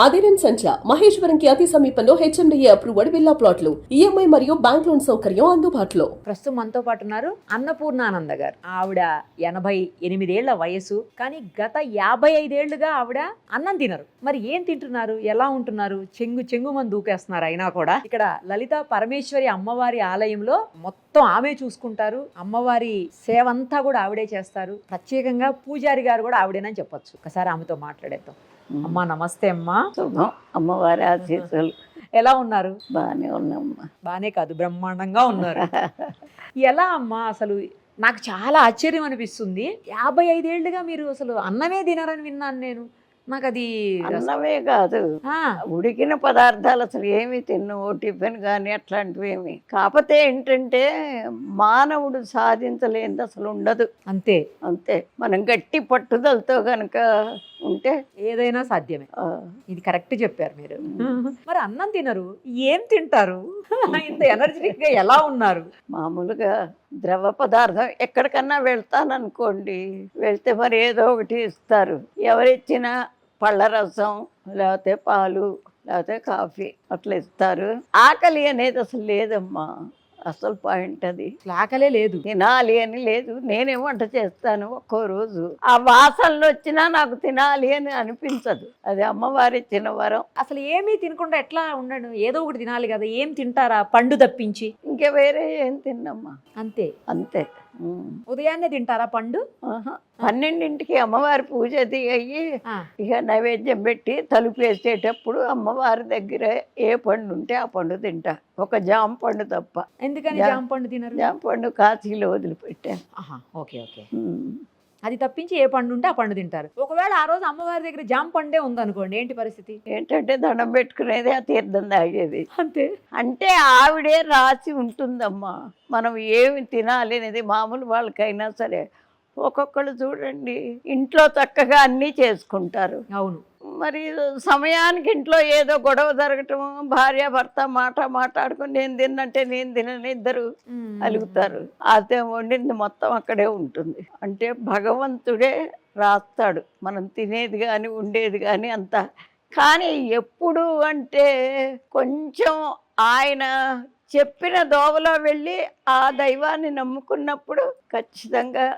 అదిరన్ సెంట్ర మహేశ్వరంకి అతి సమీపంలో HMDA approved villa ప్లాట్లు ఈఎంఐ మరియు బ్యాంక్ లోన్ సౌకర్యం అందుబాటులో. ప్రస్తుతం మనతో పాటు ఉన్నారు అన్నపూర్ణానంద గారు. ఆవిడ 88 వయసు, కానీ గత 55 ఏళ్లుగా ఆవిడ అన్నం తినరు. మరి ఏం తింటున్నారు, ఎలా ఉంటున్నారు? చెంగు మంది దూకేస్తున్నారు. అయినా కూడా ఇక్కడ లలిత పరమేశ్వరి అమ్మవారి ఆలయంలో మొత్తం ఆమె చూసుకుంటారు. అమ్మవారి సేవ అంతా కూడా ఆవిడే చేస్తారు. ప్రత్యేకంగా పూజారి గారు కూడా ఆవిడేనని చెప్పొచ్చు. ఒకసారి ఆమెతో మాట్లాడేద్దాం. అమ్మా నమస్తే అమ్మా. శుభం. అమ్మవారి ఆశీస్సులు. ఎలా ఉన్నారు? బాగానే ఉన్నామ్మా. బానే కాదు, బ్రహ్మాండంగా ఉన్నారు. ఎలా అమ్మా? అసలు నాకు చాలా ఆశ్చర్యం అనిపిస్తుంది. 55 ఏళ్లుగా మీరు అసలు అన్నమే తినరని విన్నాను నేను. నాకు అది అన్నమే కాదు, ఉడికిన పదార్థాలు అసలు ఏమి తిన్నావు, టిఫిన్ కానీ అట్లాంటివి ఏమి. కాకపోతే ఏంటంటే మానవుడు సాధించలేనిది అసలు ఉండదు. అంతే అంతే. మనం గట్టి పట్టుదలతో కనుక ఉంటే ఏదైనా సాధ్యమే. ఇది కరెక్ట్ చెప్పారు మీరు. మరి అన్నం తినరు, ఏం తింటారు? ఇంత ఎనర్జెటిక్ గా ఎలా ఉన్నారు? మామూలుగా ద్రవ పదార్థం ఎక్కడికన్నా వెళ్తాననుకోండి, వెళ్తే మరి ఏదో ఒకటి ఇస్తారు. ఎవరిచ్చినా పళ్ళ రసం లేకపోతే పాలు లేకపోతే కాఫీ అట్లా ఇస్తారు. ఆకలి అనేది అసలు లేదమ్మా. అసలు పాయింట్ అది. ఆకలే లేదు, తినాలి అని లేదు. నేనే వంట చేస్తాను ఒక్కో రోజు. ఆ వాసనలు వచ్చినా నాకు తినాలి అని అనిపించదు. అది అమ్మవారి ఇచ్చిన వరం. అసలు ఏమీ తినకుండా ఎట్లా ఉండను? ఏదో ఒకటి తినాలి కదా. ఏం తింటారా? పండు తప్పించి ఇంకా వేరే ఏం తిన్నమ్మా. అంతే అంతే. ఉదయాన్నే తింటారా పండు? 12ంటికి అమ్మవారి పూజ అయ్యి ఇక నైవేద్యం పెట్టి తలుపు వేసేటప్పుడు అమ్మవారి దగ్గర ఏ పండు ఉంటే ఆ పండు తింటా. ఒక జామ పండు తప్ప. ఎందుకని జామ పండు తినరు? జామ పండు కాశీలో వదిలిపెట్టాను. Okay okay. అది తప్పించి ఏ పండు ఉంటే ఆ పండు తింటారు. ఒకవేళ ఆ రోజు అమ్మవారి దగ్గర జామ పండే ఉందనుకోండి, ఏంటి పరిస్థితి? ఏంటంటే దండం పెట్టుకునేది, ఆ తీర్థం తాగేది. అంతే. అంటే ఆవిడే రాసి ఉంటుందమ్మా మనం ఏమి తినాలి అనేది. మామూలు వాళ్ళకైనా సరే ఒక్కొక్కళ్ళు చూడండి ఇంట్లో చక్కగా అన్నీ చేసుకుంటారు. అవును. మరి సమయానికి ఇంట్లో ఏదో గొడవ జరగటం, భార్య భర్త మాట్లాడుకుని నేను తిన్నంటే నేను తినని ఇద్దరు అలుగుతారు. అదే వండింది మొత్తం అక్కడే ఉంటుంది. అంటే భగవంతుడే రాస్తాడు మనం తినేది కానీ ఉండేది కానీ అంతా. కానీ ఎప్పుడు అంటే కొంచెం ఆయన చెప్పిన దోవలో వెళ్ళి ఆ దైవాన్ని నమ్ముకున్నప్పుడు ఖచ్చితంగా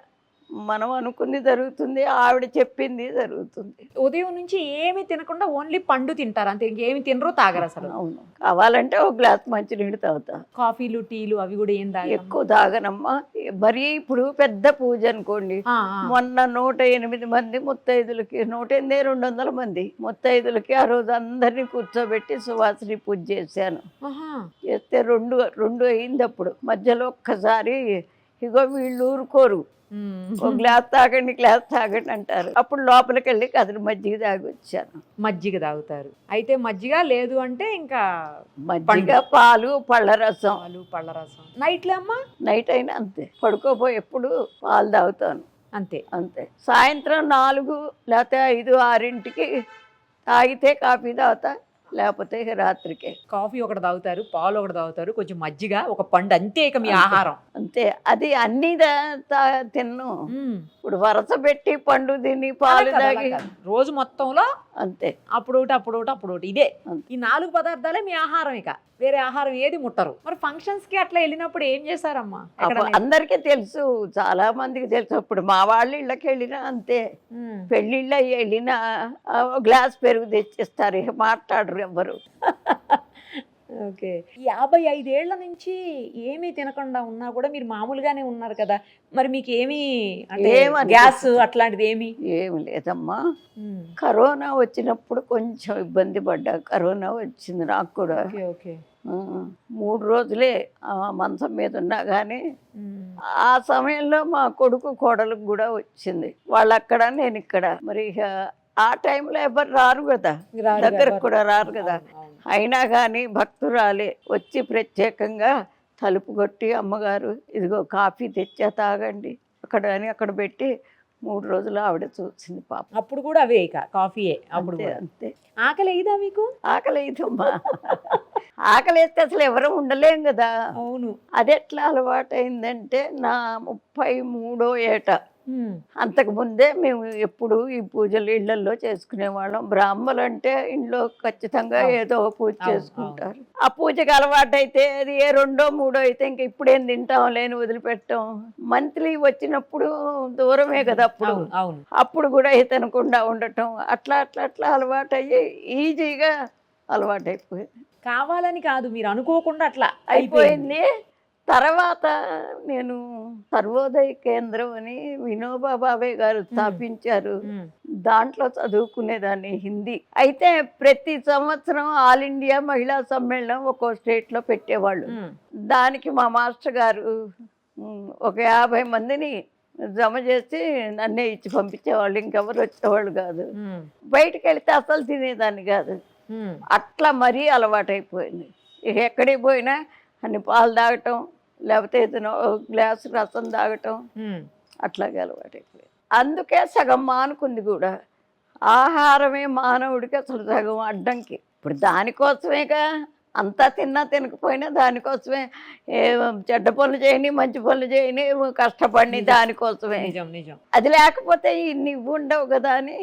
మనం అనుకుంది జరుగుతుంది, ఆవిడ చెప్పింది జరుగుతుంది. ఉదయం నుంచి ఏమి తినకుండా ఓన్లీ పండు తింటారు అంతే, ఇంకేమి తినరు, తాగరు అసలు? అవును. కావాలంటే ఒక గ్లాస్ మంచినీళ్ళు తాగుతా. కాఫీలు టీలు అవి కూడా ఏం తాగరు? ఎక్కువ తాగనమ్మా. మరీ ఇప్పుడు పెద్ద పూజ అనుకోండి, మొన్న 108 మంది ముత్తైదులకి, 200 మంది ముత్తైదులకి ఆ రోజు అందరినీ కూర్చోబెట్టి సువాసిని పూజ చేశాను. చేస్తే రెండు అయింది. అప్పుడు మధ్యలో ఒక్కసారి ఇగో వీళ్ళు ఊరుకోరు, ఒక గ్లాస్ తాగండి అంటారు. అప్పుడు లోపలికి వెళ్ళి కదిరి మజ్జిగ తాగి వచ్చాను. మజ్జిగ తాగుతారు అయితే? మజ్జిగ లేదు అంటే ఇంకా మజ్జిగ, పాలు, పళ్ళ రసం. నైట్లో అమ్మా? నైట్ అయినా అంతే. పడుకోపోయి ఎప్పుడు పాలు తాగుతాను. అంతే అంతే. సాయంత్రం 4 లేకపోతే 5, 6ంటికి తాగితే కాఫీ తాగుతా, లేకపోతే రాత్రికే. కాఫీ ఒకటి తాగుతారు, పాలు ఒకటి తాగుతారు, కొంచెం మజ్జిగ, ఒక పండు, అంతే. ఇక మీ ఆహారం అంతే. అది అన్ని తిన్ను. ఇప్పుడు వరస పెట్టి పండు తిని పాలు తాగి రోజు మొత్తంలో అంతే. అప్పుడు ఇదే ఈ 4 పదార్థాలే మీ ఆహారం. ఇక వేరే ఆహారం ఏది ముట్టరు. మరి ఫంక్షన్స్ కి అట్లా వెళ్ళినప్పుడు ఏం చేశారమ్మా? అందరికీ తెలుసు, చాలా మందికి తెలుసు. ఇప్పుడు మా వాళ్ళ ఇళ్ళకి వెళ్ళినా అంతే. పెళ్ళిళ్ళ వెళ్ళినా గ్లాస్ పెరుగు తెచ్చిస్తారు, మాట్లాడరు ఎవ్వరు. ఓకే. 55 ఏళ్ల నుంచి ఏమీ తినకుండా ఉన్నా కూడా మీరు మామూలుగానే ఉన్నారు కదా. మరి మీకు ఏమీ గ్యాస్ అట్లాంటిది ఏమి లేదమ్మా. కరోనా వచ్చినప్పుడు కొంచెం ఇబ్బంది పడ్డా. కరోనా వచ్చింది నాకు కూడా. 3 రోజులే మంచం మీద ఉన్నా కానీ ఆ సమయంలో మా కొడుకు కోడలకు కూడా వచ్చింది. వాళ్ళు అక్కడ, నేను ఇక్కడ. మరి ఆ టైంలో ఎవరు రారు కదా, దగ్గరకు కూడా రారు కదా. అయినా కానీ భక్తురాలే వచ్చి ప్రత్యేకంగా తలుపు కొట్టి, అమ్మగారు ఇదిగో కాఫీ తెచ్చా తాగండి అక్కడ అని అక్కడ పెట్టి 3 రోజులు ఆవిడ చూసింది పాప. అప్పుడు కూడా అవే ఇక కాఫీయే? అప్పుడు అంతే. ఆకలి అయ్యిదా మీకు? ఆకలి అయ్యిదమ్మా. ఆకలి వేస్తే అసలు ఎవరు ఉండలేం కదా. అవును. అది ఎట్లా అలవాటు అయిందంటే నా 33వ ఏట అంతకు ముందే మేము ఎప్పుడు ఈ పూజలు ఇళ్లలో చేసుకునేవాళ్ళం. బ్రాహ్మలు అంటే ఇంట్లో ఖచ్చితంగా ఏదో ఒక పూజ చేసుకుంటారు. ఆ పూజకి అలవాటు అయితే అది ఏ 2, 3 అయితే ఇంక ఇప్పుడేం తింటాం లేని వదిలిపెట్టాం. మంత్లీ వచ్చినప్పుడు దూరమే కదా అప్పుడు కూడా తినకుండా ఉండటం అట్లా అట్లా అట్లా అలవాటు అయ్యి ఈజీగా అలవాటు అయిపోయింది. కావాలని కాదు, మీరు అనుకోకుండా అట్లా అయిపోయింది. తర్వాత నేను సర్వోదయ కేంద్రం అని వినోబా భావే గారు స్థాపించారు. దాంట్లో చదువుకునేదాన్ని హిందీ. అయితే ప్రతి సంవత్సరం ఆల్ ఇండియా మహిళా సమ్మేళనం ఒక్కో స్టేట్లో పెట్టేవాళ్ళు. దానికి మా మాస్టర్ గారు ఒక 50 మందిని జమ చేసి నన్నే ఇచ్చి పంపించేవాళ్ళు. ఇంకెవరు వచ్చేవాళ్ళు కాదు. బయటకు వెళితే అసలు తినేదాన్ని కాదు. అట్లా మరీ అలవాటైపోయింది. ఎక్కడికి పోయినా అన్ని పాలు తాగటం, లేకపోతే ఏదైనా గ్లాసు రసం తాగటం, అట్లాగే అలవాటైపోయింది. అందుకే సగం మానుకుంది కూడా. ఆహారమే మానవుడికి అసలు సగం అడ్డంకి. ఇప్పుడు దానికోసమేగా అంతా తిన్నా తినకపోయినా దానికోసమే చెడ్డ పనులు చేయని మంచి పనులు చేయని కష్టపడి దానికోసమే. అది లేకపోతే ఇన్ని ఉండవు కదా అని.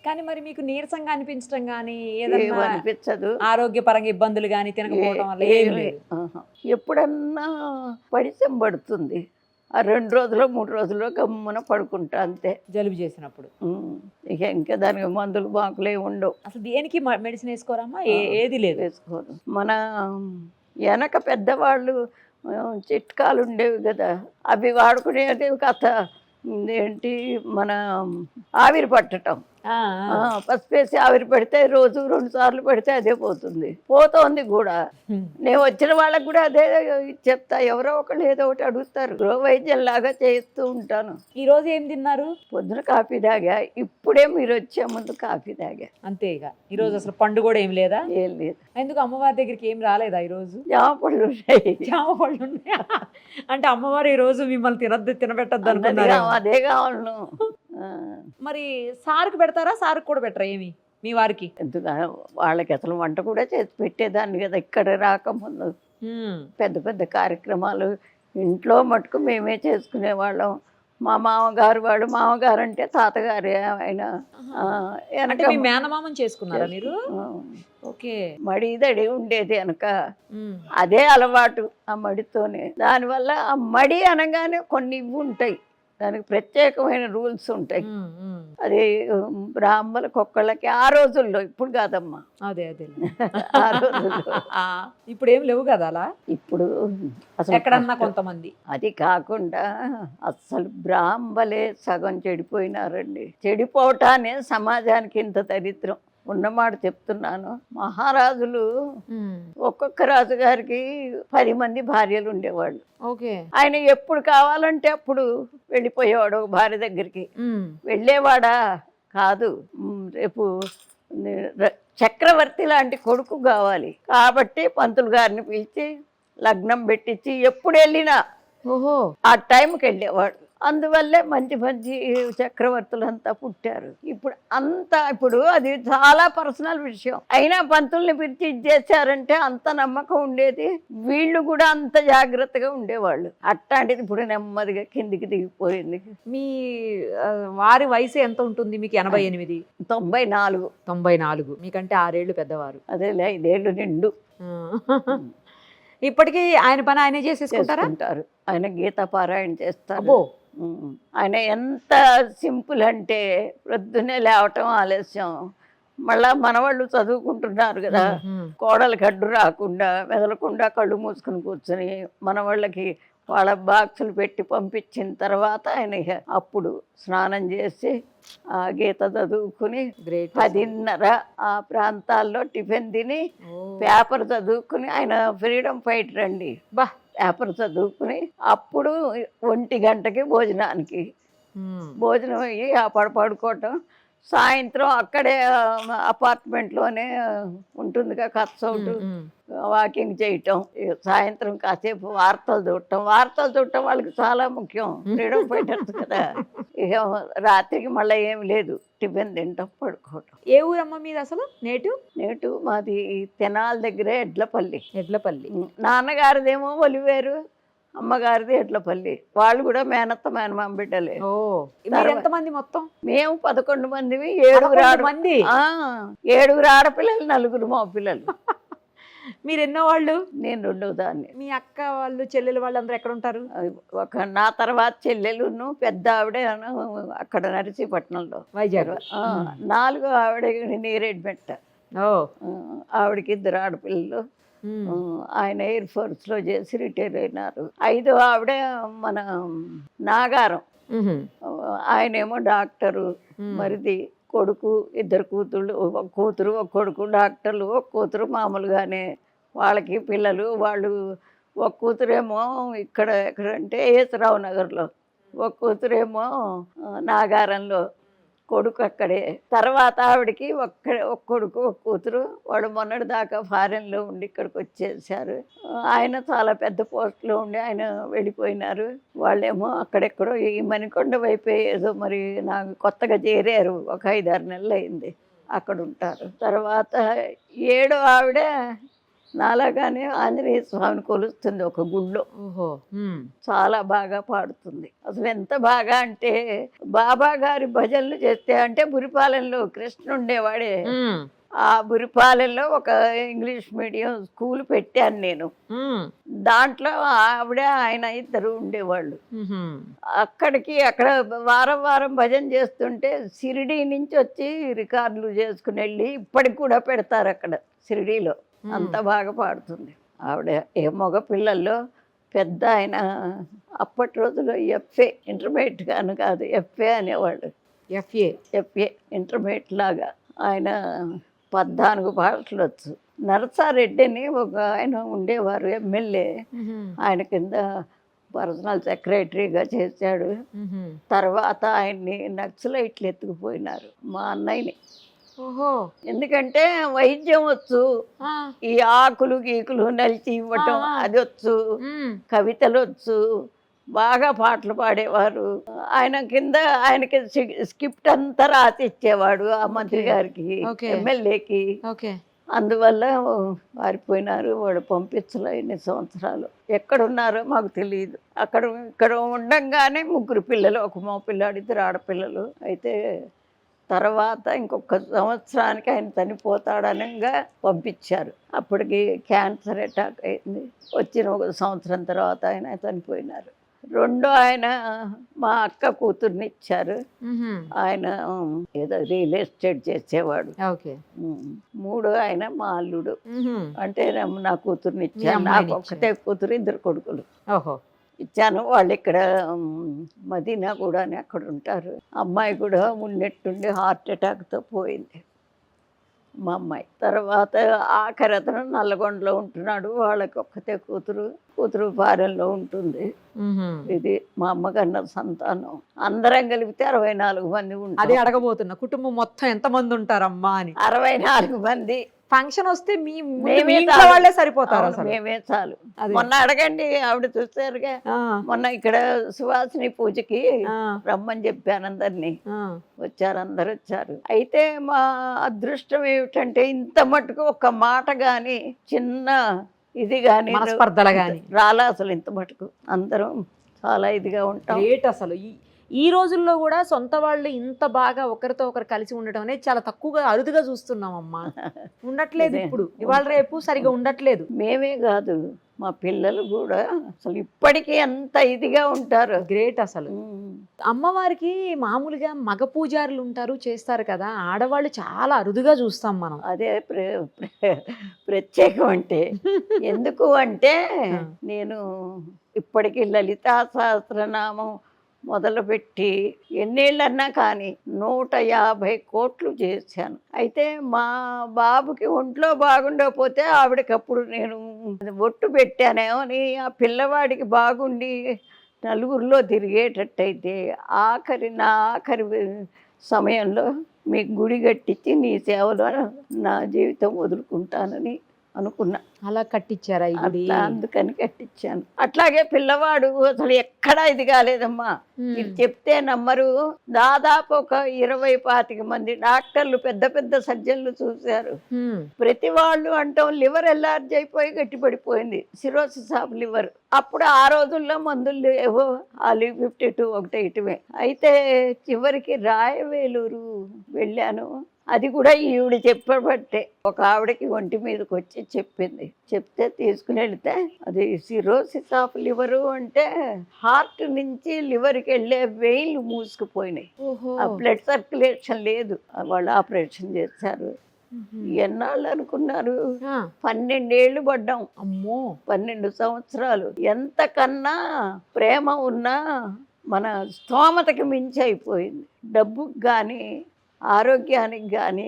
కానీ మరి మీకు నీరసంగా అనిపించడం కానీ ఏదైనా అనిపించదు, ఆరోగ్యపరంగా ఇబ్బందులు కానీ తినకపోవడం వల్ల ఏం లేదు. ఎప్పుడన్నా పడిసం పడుతుంది, ఆ 2 రోజులు 3 రోజుల్లో గమ్మున పడుకుంటా అంతే. జలుబు చేసినప్పుడు ఇంకా దానికి మందులు బాకులే ఉండవు. అసలు దేనికి మెడిసిన్ వేసుకోరమ్మా? ఏది లేదు, వేసుకోరు. మన వెనక పెద్దవాళ్ళు చిట్కాలు ఉండేవి కదా, అవి వాడుకునేది కథ ఏంటి, మన ఆవిరి పట్టడం. పసిపేసి ఆవిరి పెడితే రోజు 2 సార్లు పెడితే అదే పోతోంది కూడా. నేను వచ్చిన వాళ్ళకి కూడా అదే చెప్తా. ఎవరో ఒకళ్ళు ఏదో ఒకటి అడుగుతారు. గృహ వైద్యం లాగా చేస్తూ ఉంటాను. ఈ రోజు ఏం తిన్నారు? పొద్దున కాఫీ తాగా. ఇప్పుడే మీరు వచ్చే ముందు కాఫీ తాగా అంతే. ఇక ఈ రోజు అసలు పండు కూడా ఏం లేదా? ఏం లేదు. ఎందుకు అమ్మవారి దగ్గరికి ఏం రాలేదా ఈ రోజు? జామ పళ్ళు ఉన్నాయి. జామ పళ్ళు ఉన్నాయా? అంటే అమ్మవారు ఈ రోజు మిమ్మల్ని తినబెట్టద్దు అనుకున్నారు. అదే కావాలను. మరి సార్కి పెడతారా? సార్కి కూడా పెట్టరా ఏమి మీ వారికి? ఎందుకు వాళ్ళకి అసలు వంట కూడా చేసి పెట్టేదాన్ని కదా ఇక్కడ రాకముందు. పెద్ద పెద్ద కార్యక్రమాలు ఇంట్లో మటుకు మేమే చేసుకునేవాళ్ళం. మా మామగారు అంటే తాతగారు. ఆయన మేనమామని చేసుకున్నారా మీరు? ఓకే. మడిదడి ఉండేది వెనక, అదే అలవాటు ఆ మడితోనే. దానివల్ల ఆ మడి అనగానే కొన్ని ఇవి ఉంటాయి, దానికి ప్రత్యేకమైన రూల్స్ ఉంటాయి. అది బ్రాహ్మణులకు ఒక్కళ్ళకి ఆ రోజుల్లో, ఇప్పుడు కాదమ్మా. అదే ఆ రోజుల్లో. ఇప్పుడు ఏం లేవు కదా అలా. ఇప్పుడు అసలు ఎక్కడన్నా కొంతమంది. అది కాకుండా అసలు బ్రాహ్మలే సగం చెడిపోయినారండి. చెడిపోవటానే సమాజానికి ఇంత దరిద్రం ఉన్నమాట చెప్తున్నాను. మహారాజులు ఒక్కొక్క రాజుగారికి 10 మంది భార్యలు ఉండేవాళ్ళు. ఆయన ఎప్పుడు కావాలంటే అప్పుడు వెళ్ళిపోయేవాడు ఒక భార్య దగ్గరికి. వెళ్ళేవాడా కాదు. రేపు చక్రవర్తి లాంటి కొడుకు కావాలి కాబట్టి పంతులు గారిని పిలిచి లగ్నం పెట్టించి ఎప్పుడు వెళ్ళినా ఆ టైంకి వెళ్ళేవాడు. అందువల్లే మంచి మంచి చక్రవర్తులంతా పుట్టారు. ఇప్పుడు అది చాలా పర్సనల్ విషయం. అయినా పంతుల్ని పిలిచి ఇచ్చేసారంటే అంత నమ్మకం ఉండేది. వీళ్ళు కూడా అంత జాగ్రత్తగా ఉండేవాళ్ళు. అట్లాంటిది ఇప్పుడు నెమ్మదిగా కిందికి దిగిపోయింది. మీ వారి వయసు ఎంత ఉంటుంది? మీకు 88. 94. మీకంటే 6 ఏళ్ళు పెద్దవారు. అదేలే 5 ఏళ్ళు నిండు. ఇప్పటికీ ఆయన పని ఆయనే చేసేసుకుంటారు. ఆయన గీతా పారాయణ చేస్తారు. ఆయన ఎంత సింపుల్ అంటే ప్రొద్దునే లేవటం ఆలస్యం. మళ్ళా మనవాళ్ళు చదువుకుంటున్నారు కదా, కోడలు గడ్డు రాకుండా మెదలకుండా కళ్ళు మూసుకుని కూర్చొని మనవాళ్ళకి వాళ్ళ బాక్సులు పెట్టి పంపించిన తర్వాత ఆయన అప్పుడు స్నానం చేసి ఆ గీత చదువుకుని 10:30 ఆ ప్రాంతాల్లో టిఫిన్ తిని పేపర్ చదువుకుని, ఆయన ఫ్రీడమ్ ఫైటర్ అండి. పేపర్ చదువుకుని అప్పుడు 1 గంటకి భోజనానికి భోజనం అయ్యి ఆ పడుకోవటం. సాయంత్రం అక్కడే అపార్ట్మెంట్లోనే ఉంటుందిగా కత్సౌట్, వాకింగ్ చేయటం. సాయంత్రం కాసేపు వార్తలు చూడటం వాళ్ళకి చాలా ముఖ్యం. ఫ్రీడమ్ ఫైటర్స్ కదా. ఇక రాత్రికి మళ్ళీ ఏం లేదు, టిఫిన్ తింటాం, పడుకోవటం. ఏ ఊరమ్మ మీది అసలు? నేటు మాది తెనాల దగ్గరే ఎడ్లపల్లి. నాన్నగారిదేమో ఒలివేరు, అమ్మగారిది ఎడ్లపల్లి. వాళ్ళు కూడా మేనత్త మేనమామ బిడ్డలే. ఓ మీరు ఎంతమంది మొత్తం? మేము 11 మందివి. 11 మంది. 7 ఆడపిల్లలు, 4 మా పిల్లలు. మీరు ఎన్నో వాళ్ళు? నేను 2వ దాన్ని. మీ అక్క వాళ్ళు చెల్లెలు వాళ్ళు అందరూ ఎక్కడ ఉంటారు? నా తర్వాత చెల్లెలును పెద్ద ఆవిడ అక్కడ నరసీపట్నంలో. వైజాగ్. 4 ఆవిడ నీరేడ్మెట్ట. ఓ ఆవిడకి 2 ఆడపిల్లలు. ఆయన ఎయిర్ ఫోర్స్లో చేసి రిటైర్ అయినారు. 5వ ఆవిడ మన నాగారం. ఆయనేమో డాక్టరు. మరిది కొడుకు, 2 కూతుళ్ళు, ఒక కూతురు ఒక కొడుకు డాక్టర్లు, ఒక కూతురు మామూలుగానే వాళ్ళకి పిల్లలు. వాళ్ళు ఒక కూతురేమో ఎక్కడంటే ఏసరావు నగర్లో, ఒక కూతురేమో నాగారంలో, కొడుకు అక్కడే. తర్వాత ఆవిడకి ఒక కొడుకు ఒక కూతురు. వాడు మొన్నటి దాకా ఫారెన్లో ఉండి ఇక్కడికి వచ్చేసారు. ఆయన చాలా పెద్ద పోస్ట్లో ఉండి ఆయన వెళ్ళిపోయినారు. వాళ్ళేమో అక్కడెక్కడో ఈ మణికొండ వైపు ఏదో మరి నాకు కొత్తగా చేరారు. ఒక 5-6 నెలలు అయింది అక్కడ ఉంటారు. తర్వాత 7వ ఆవిడ నాలాగానే ఆంజనేయ స్వామిని కొలుస్తుంది ఒక గుళ్ళో. ఓహో చాలా బాగా పాడుతుంది. అసలు ఎంత బాగా అంటే బాబా గారి భజనలు చేస్తే, అంటే బురిపాలెంలో కృష్ణ ఉండేవాడే. ఆ బురిపాలెంలో ఒక ఇంగ్లీష్ మీడియం స్కూల్ పెట్టాను నేను. దాంట్లో ఆవిడ ఆయన 2 ఉండేవాళ్ళు. అక్కడ వారం వారం భజన చేస్తుంటే షిరిడీ నుంచి వచ్చి రికార్డులు చేసుకుని వెళ్ళి ఇప్పటికి కూడా పెడతారు అక్కడ షిరిడీలో. అంత బాగా పాడుతుంది ఆవిడ. ఏ మగ పిల్లల్లో పెద్ద ఆయన అప్పటి రోజుల్లో ఎఫ్ఏ, ఇంటర్మీడియట్ గాను కాదు, ఎఫ్ఏ అనేవాళ్ళు. ఎఫ్ఏ ఇంటర్మీడియట్ లాగా. ఆయన 14 భాషలు వచ్చు. నరసారెడ్డి అని ఒక ఆయన ఉండేవారు, ఎమ్మెల్యే. ఆయన కింద పర్సనల్ సెక్రటరీగా చేశాడు. తర్వాత ఆయన్ని నక్సలైట్లు ఎత్తుకుపోయినారు, మా అన్నయ్యని. ఓహో ఎందుకంటే వైద్యం వచ్చు, ఈ ఆకులు గీకులు నలిచి ఇవ్వటం అది వచ్చు, కవితలు వచ్చు, బాగా పాటలు పాడేవారు. ఆయన కింద ఆయనకి స్క్రిప్ట్ అంతా రాసి ఇచ్చేవాడు ఆ మంత్రి గారికి, ఎమ్మెల్యేకి. అందువల్ల వారిపోయినారు. వాడు పంపించలే ఇన్ని సంవత్సరాలు. ఎక్కడున్నారో మాకు తెలియదు. ఇక్కడ ఉండంగానే 3 పిల్లలు, ఒక మగ పిల్లాడు, 2 ఆడపిల్లలు. అయితే తర్వాత ఇంకొక సంవత్సరానికి ఆయన చనిపోతాడనగా పంపించారు. అప్పటికి క్యాన్సర్ అటాక్ అయింది. వచ్చిన 1 సంవత్సరం తర్వాత ఆయన చనిపోయినారు. 2 ఆయన మా అక్క కూతుర్ని ఇచ్చారు. ఆయన ఏదో రియల్ ఎస్టేట్ చేసేవాడు. 3 ఆయన మా అల్లుడు. అంటే నా కూతుర్ని ఇచ్చారు. నాకు ఒక్కతే కూతురు, 2 కొడుకులు ఇచ్చాను. వాళ్ళు ఇక్కడ మదీనా కూడా అక్కడ ఉంటారు. అమ్మాయి కూడా ఉన్నట్టుండి హార్ట్ అటాక్తో పోయింది మా అమ్మాయి. తర్వాత ఆఖరి అతను నల్లగొండలో ఉంటున్నాడు. వాళ్ళకి ఒక్కతే కూతురు ఫారెన్లో ఉంటుంది. ఇది మా అమ్మకన్న సంతానం. అందరం కలిపితే 64 మంది ఉంటారు. అదే అడగబోతున్నా, కుటుంబం మొత్తం ఎంతమంది ఉంటారమ్మా అని. 64 మంది. ఫంక్షన్ వస్తే వాళ్ళే సరిపోతారు. మేమే చాలు. మొన్న అడగండి, ఆవిడ చూసారుగా. మొన్న ఇక్కడ సువాసిని పూజకి రమ్మని చెప్పాను అందరినీ. వచ్చారు, అందరు వచ్చారు. అయితే మా అదృష్టం ఏమిటంటే ఇంత మటుకు ఒక మాట గాని, చిన్న ఇది గాని, స్పర్ధలు గాని రాలా. అసలు ఇంత మటుకు అందరం చాలా ఇదిగా ఉంటాం. అసలు ఈ రోజుల్లో కూడా సొంత వాళ్ళు ఇంత బాగా ఒకరితో ఒకరు కలిసి ఉండటం అనేది చాలా తక్కువగా, అరుదుగా చూస్తున్నాం అమ్మా. ఉండట్లేదు ఇప్పుడు, ఇవాళ రేపు సరిగా ఉండట్లేదు. మేమే కాదు, మా పిల్లలు కూడా అసలు ఇప్పటికీ అంత ఇదిగా ఉంటారు. గ్రేట్ అసలు. అమ్మవారికి మామూలుగా మగ పూజారులు ఉంటారు, చేస్తారు కదా. ఆడవాళ్ళు చాలా అరుదుగా చూస్తాం మనం. అదే ప్రత్యేకం అంటే. ఎందుకు అంటే నేను ఇప్పటికీ లలితా సహస్రనామం మొదలుపెట్టి ఎన్నేళ్ళన్నా కానీ 150 కోట్లు చేశాను. అయితే మా బాబుకి ఒంట్లో బాగుండకపోతే ఆవిడకప్పుడు నేను ఒట్టు పెట్టానేమో అని, ఆ పిల్లవాడికి బాగుండి నలుగురిలో తిరిగేటట్టయితే నా ఆఖరి సమయంలో మీకు గుడి కట్టించి నీ సేవలో నా జీవితం వదులుకుంటానని అనుకున్నా. అలా కట్టించారా ఈ గుడి? అట్లా అందుకని కట్టించాను. అట్లాగే పిల్లవాడు అసలు ఎక్కడా ఇది కాలేదమ్మా. ఇది చెప్తే నమ్మరు. దాదాపు ఒక 20-25 మంది డాక్టర్లు, పెద్ద పెద్ద సర్జన్లు చూశారు. ప్రతి వాళ్ళు అంటాం లివర్ ఎల్లార్జ్ అయిపోయి గట్టిపడిపోయింది, సిరోసిస్ ఆఫ్ లివర్. అప్పుడు ఆ రోజుల్లో మందులు ఏవో ఆలి 52 ఒకటి ఇటువే. అయితే చివరికి రాయవేలూరు వెళ్ళాను. అది కూడా ఈవిడ చెప్పబట్టే. ఒక ఆవిడకి ఒంటి మీదకి వచ్చి చెప్పింది. చెప్తే తీసుకుని వెళితే అది సిరోసిస్ ఆఫ్ లివరు అంటే హార్ట్ నుంచి లివర్కి వెళ్ళే వెయిన్లు మూసుకుపోయినాయి. ఆ బ్లడ్ సర్క్యులేషన్ లేదు. వాళ్ళు ఆపరేషన్ చేశారు. ఎన్నాళ్ళు అనుకున్నారు? 12 ఏళ్ళు పడ్డాం. అమ్మో, 12 సంవత్సరాలు. ఎంతకన్నా ప్రేమ ఉన్నా మన స్తోమతకి మించి అయిపోయింది. డబ్బుకి కానీ ఆరోగ్యానికి కానీ